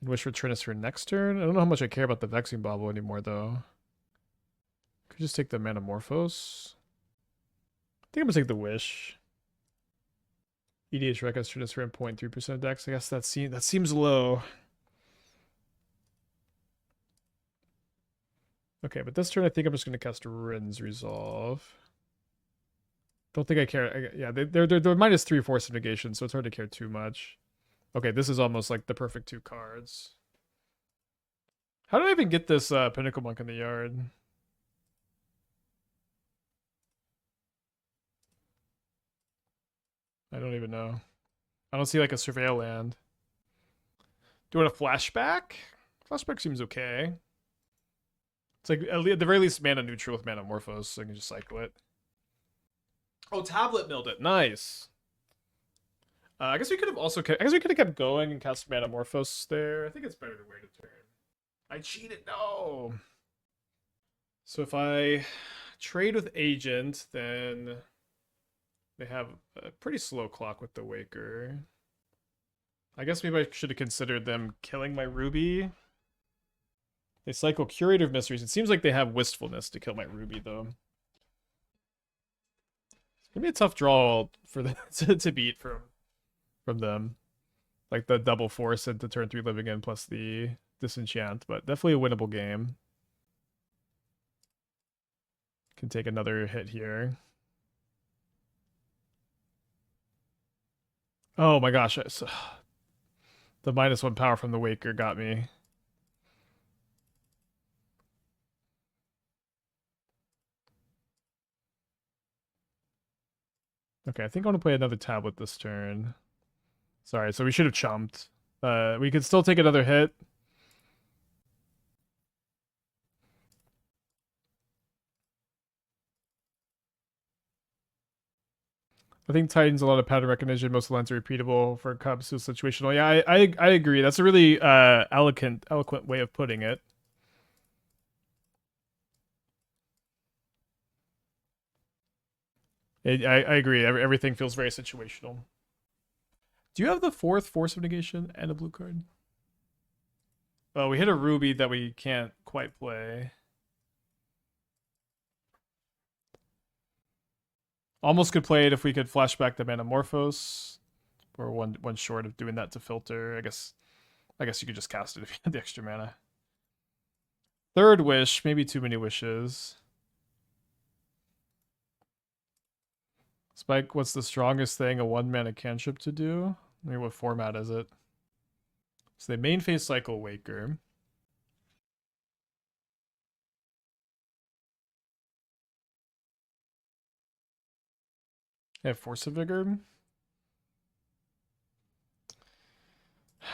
Wish for Trinisphere next turn. I don't know how much I care about the Vexing Bauble anymore, though. Could just take the Manamorphose. I think I'm gonna take the Wish. EDH records Trinisphere and 0.3% decks. I guess that seems low. Okay, but this turn I think I'm just gonna cast Wrenn's Resolve. Don't think I care. Yeah, they're -3 Force of Negation, so it's hard to care too much. Okay, this is almost like the perfect 2 cards. How did I even get this Pinnacle Monk in the yard? I don't even know. I don't see like a Surveil land. Do you want a Flashback? Flashback seems okay. It's like at the very least mana neutral with Manamorphose, so I can just cycle it. Oh, tablet milled it. Nice. I guess we could have also. I guess we could have kept going and cast Manamorphose there. I think it's better to wait a turn. I cheated. No. So if I trade with Agent, then they have a pretty slow clock with the Waker. I guess maybe I should have considered them killing my Ruby. They cycle Curator of Mysteries. It seems like they have Wistfulness to kill my Ruby, though. It's gonna be a tough draw for them to beat from them. Like the double force into turn 3 living in plus the disenchant, but definitely a winnable game. Can take another hit here. Oh my gosh. The -1 power from the Waker got me. Okay, I think I want to play another tablet this turn. Sorry, so we should have chumped. We could still take another hit. I think Titan's a lot of pattern recognition. Most lines are repeatable for Cubs, so situational. Yeah, I agree. That's a really eloquent way of putting it. I agree. Everything feels very situational. Do you have the 4th Force of Negation and a blue card? Well, we hit a Ruby that we can't quite play. Almost could play it if we could flashback the Manamorphose. Or one short of doing that to filter. I guess you could just cast it if you had the extra mana. Third wish, maybe too many wishes. Spike, what's the strongest thing a 1-mana cantrip to do? I mean, what format is it? So they main phase cycle Waker. They have Force of Vigor. They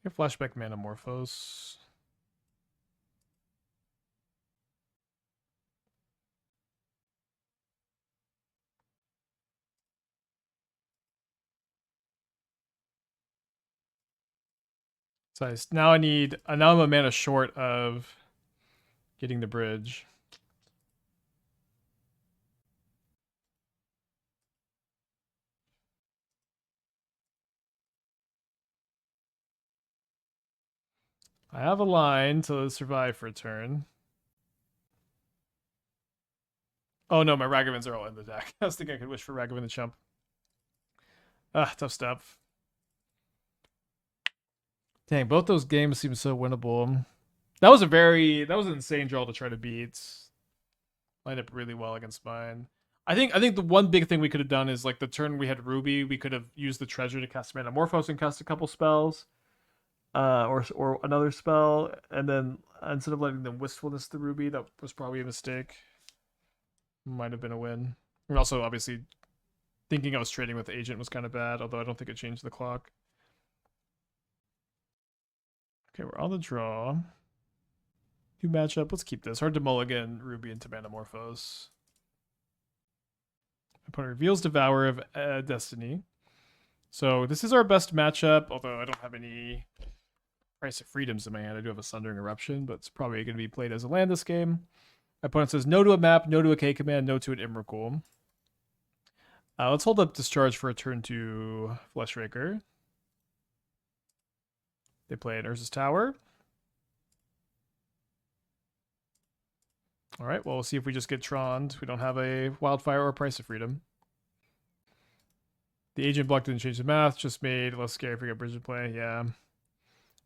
have Flashback Manamorphose. So now now I'm a mana short of getting the bridge. I have a line to survive for a turn. Oh no, my Ragavans are all in the deck. I was thinking I could wish for Ragavan the chump. Ah, tough stuff. Dang, both those games seem so winnable. That was an insane draw to try to beat. Lined up really well against mine. I think the one big thing we could have done is like the turn we had Ruby, we could have used the treasure to cast Manamorphose and cast a couple spells. Or another spell, and then instead of letting them wistfulness the Ruby, that was probably a mistake. Might have been a win. And also, obviously, thinking I was trading with the agent was kind of bad, although I don't think it changed the clock. Okay, we're on the draw. New matchup. Let's keep this. Hard to mulligan Ruby into Manamorphose. Opponent reveals Devourer of Destiny. So this is our best matchup, although I don't have any Price of Freedoms in my hand. I do have a Sundering Eruption, but it's probably going to be played as a land this game. My opponent says no to a map, no to a K command, no to an Imracle. Let's hold up Discharge for a turn to Fleshraker. They play an Urza's Tower. All right, well, we'll see if we just get Troned. We don't have a Wildfire or Price of Freedom. The agent block didn't change the math, just made it less scary if we got Bridge to play. Yeah.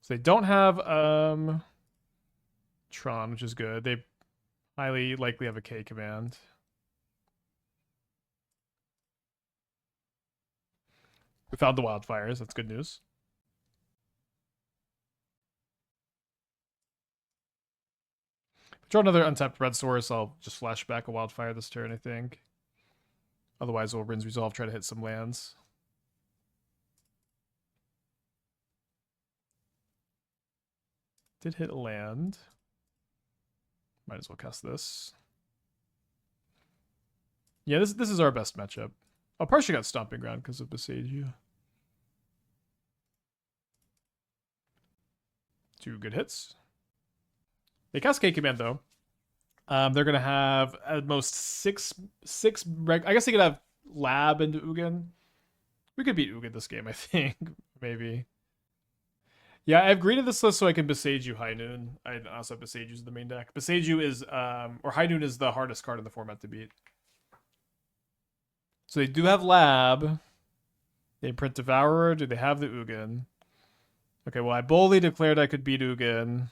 So they don't have Tron, which is good. They highly likely have a K command. We found the Wildfires. That's good news. Draw another untapped red source. I'll just flash back a Wildfire this turn, I think. Otherwise, we'll Wrenn's Resolve, try to hit some lands. Did hit a land. Might as well cast this. Yeah, this is our best matchup. Oh, partially got Stomping Ground because of Boseiju. 2 good hits. They cast K command though. They're gonna have at most six. I guess they could have Lab into Ugin. We could beat Ugin this game, I think. Maybe. Yeah, I've greened this list so I can Boseiju High Noon. I also have Boseiju's in the main deck. Boseiju is or High Noon is the hardest card in the format to beat. So they do have Lab. They print Devourer. Do they have the Ugin? Okay, well I boldly declared I could beat Ugin.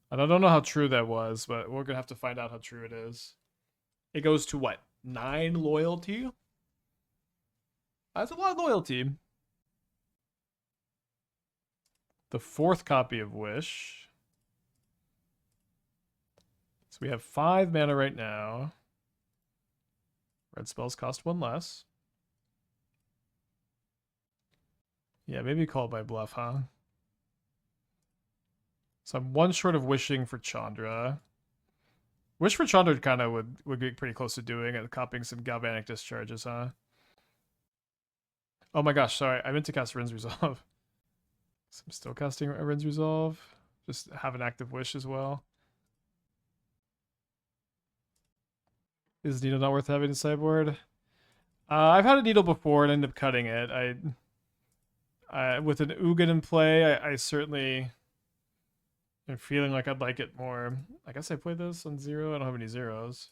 And I don't know how true that was, but we're gonna have to find out how true it is. It goes to what? 9 loyalty? That's a lot of loyalty. The 4th copy of Wish. So we have 5 mana right now. Red spells cost 1 less. Yeah, maybe call by bluff, huh? So I'm 1 short of wishing for Chandra. Wish for Chandra kind of would get pretty close to doing it, copying some Galvanic Discharges, huh? Oh my gosh, sorry. I meant to cast Wrenn's Resolve. So I'm still casting Wrenn's Resolve. Just have an active wish as well. Is Needle not worth having in sideboard? I've had a Needle before and ended up cutting it. I with an Ugin in play, I certainly am feeling like I'd like it more. I guess I played this on 0. I don't have any zeros.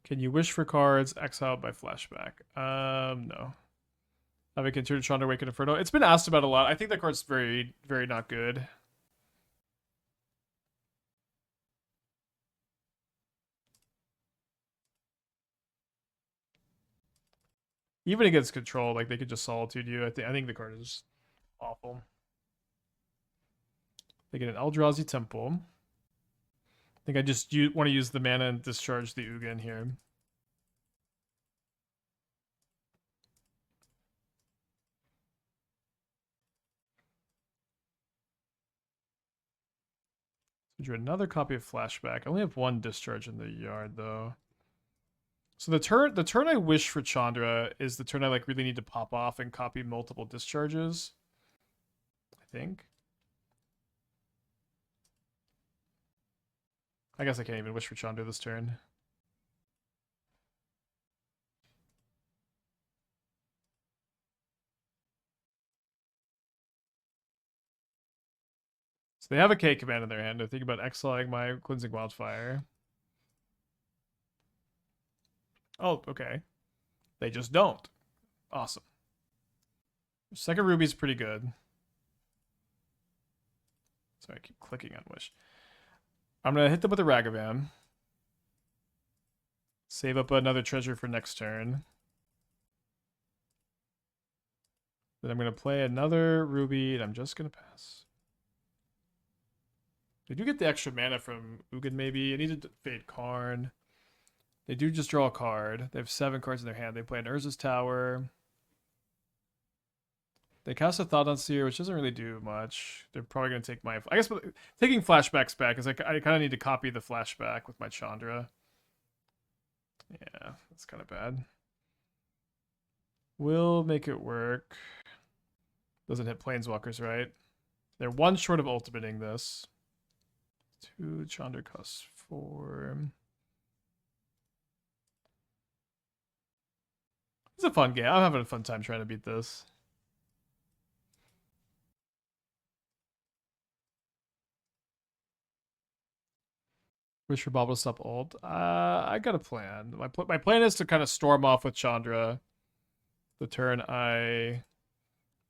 Can you wish for cards exiled by flashback? No. Have a considered Chandra Wake and Inferno. It's been asked about a lot. I think that card's very, very not good. Even against control, like they could just solitude you. I think the card is awful. They get an Eldrazi Temple. I think I just want to use the mana and discharge the Ugin here. So drew another copy of Flashback. I only have one discharge in the yard though. So the turn I wish for Chandra is the turn I like really need to pop off and copy multiple discharges. I think. I guess I can't even wish for Chandra this turn. So they have a K command in their hand. They're thinking about exiling my Cleansing Wildfire. Oh, okay. They just don't. Awesome. Second Ruby's pretty good. Sorry, I keep clicking on Wish. I'm going to hit them with a Ragavan. Save up another treasure for next turn. Then I'm going to play another Ruby, and I'm just going to pass. They do get the extra mana from Ugin, maybe. I need to fade Karn. They do just draw a card. They have 7 cards in their hand. They play an Urza's Tower. They cast a Thought on Seer, which doesn't really do much. They're probably going to take my... I guess taking Flashbacks back is I kind of need to copy the Flashback with my Chandra. Yeah, that's kind of bad. We'll make it work. Doesn't hit Planeswalkers, right? They're 1 short of ultimating this. 2 Chandra costs 4. It's a fun game. I'm having a fun time trying to beat this. Wish for Bauble to stop ult. I got a plan. My plan is to kind of storm off with Chandra. The turn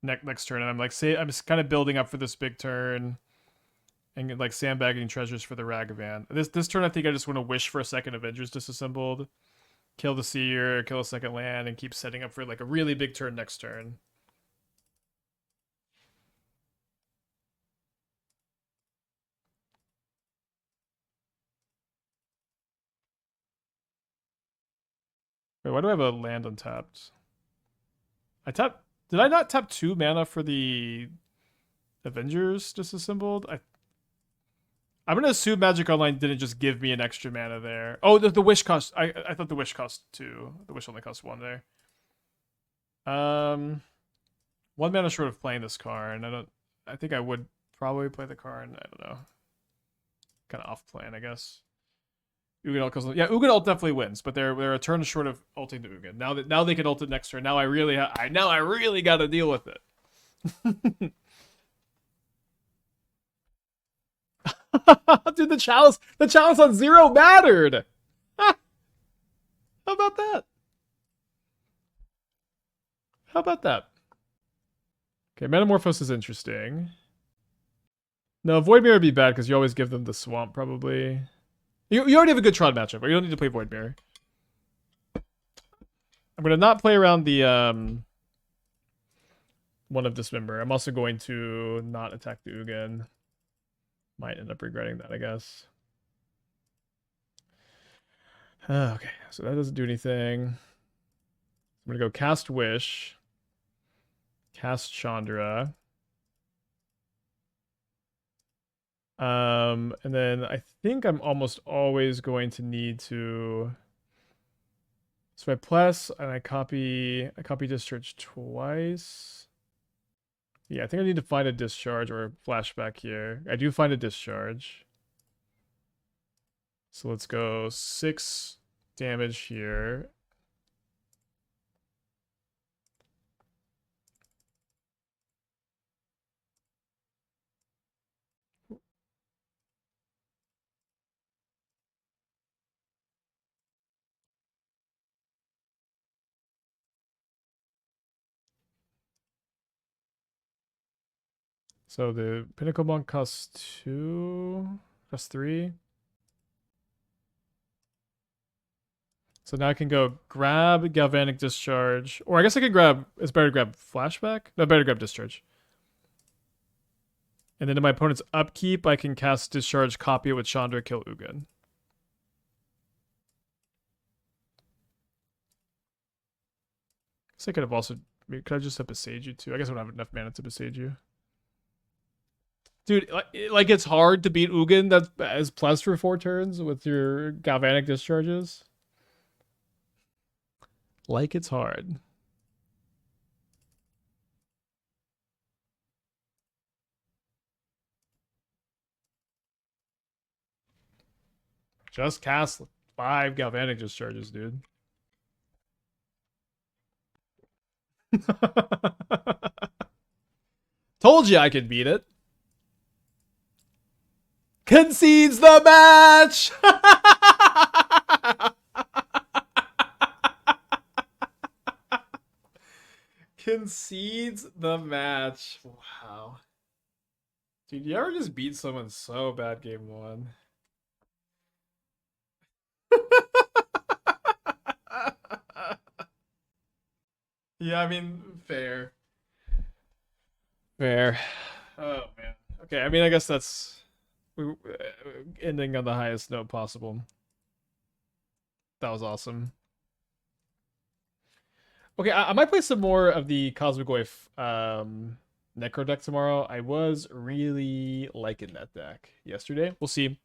next turn, and I'm just kind of building up for this big turn, and like sandbagging treasures for the Ragavan. This turn, I think I just want to wish for a second Avengers Disassembled, kill the Seer, kill a second land, and keep setting up for like a really big turn next turn. Wait, why do I have a land untapped? Did I not tap 2 mana for the Avengers Disassembled? I'm gonna assume Magic Online didn't just give me an extra mana there. Oh, the wish cost. I thought the wish cost 2. The wish only cost 1 there. 1 mana short of playing this card. I think I would probably play the card. I don't know. Kind of off plan, I guess. Ugin ult costs, yeah, Ugin ult definitely wins, but they're a turn short of ulting the Ugin. Now they can ult it next turn. Now I really got to deal with it. Dude, the chalice on 0 mattered. How about that? How about that? Okay, Manamorphose is interesting. No, Voidmere would be bad because you always give them the swamp, probably. You already have a good Tron matchup, but you don't need to play Voidmere. I'm going to not play around the one of Dismember. I'm also going to not attack the Ugin. Might end up regretting that, I guess. Okay, so that doesn't do anything. I'm going to go cast Wish. Cast Chandra. And then I think I'm almost always going to need to... So I plus and I copy Discharge twice. Yeah, I think I need to find a Discharge or a Flashback here. I do find a Discharge. So let's go 6 damage here. So the Pinnacle Monk costs 2, costs 3. So now I can go grab Galvanic Discharge. Or I guess I could grab, it's better to grab Flashback? No, better to grab Discharge. And then in my opponent's upkeep, I can cast Discharge, copy it with Chandra, kill Ugin. I could have also, could I just have Boseiju too? I guess I don't have enough mana to Boseiju. Dude, like it's hard to beat Ugin that as plus for 4 turns with your Galvanic Discharges. Like it's hard. Just cast 5 Galvanic Discharges, dude. Told you I could beat it. Concedes the match! Concedes the match. Wow. Dude, you ever just beat someone so bad game 1? Yeah, I mean, fair. Fair. Oh, man. Okay, I mean, I guess that's ending on the highest note possible. That was awesome. Okay, I might play some more of the Cosmic Wave Necro deck tomorrow. I was really liking that deck yesterday. We'll see.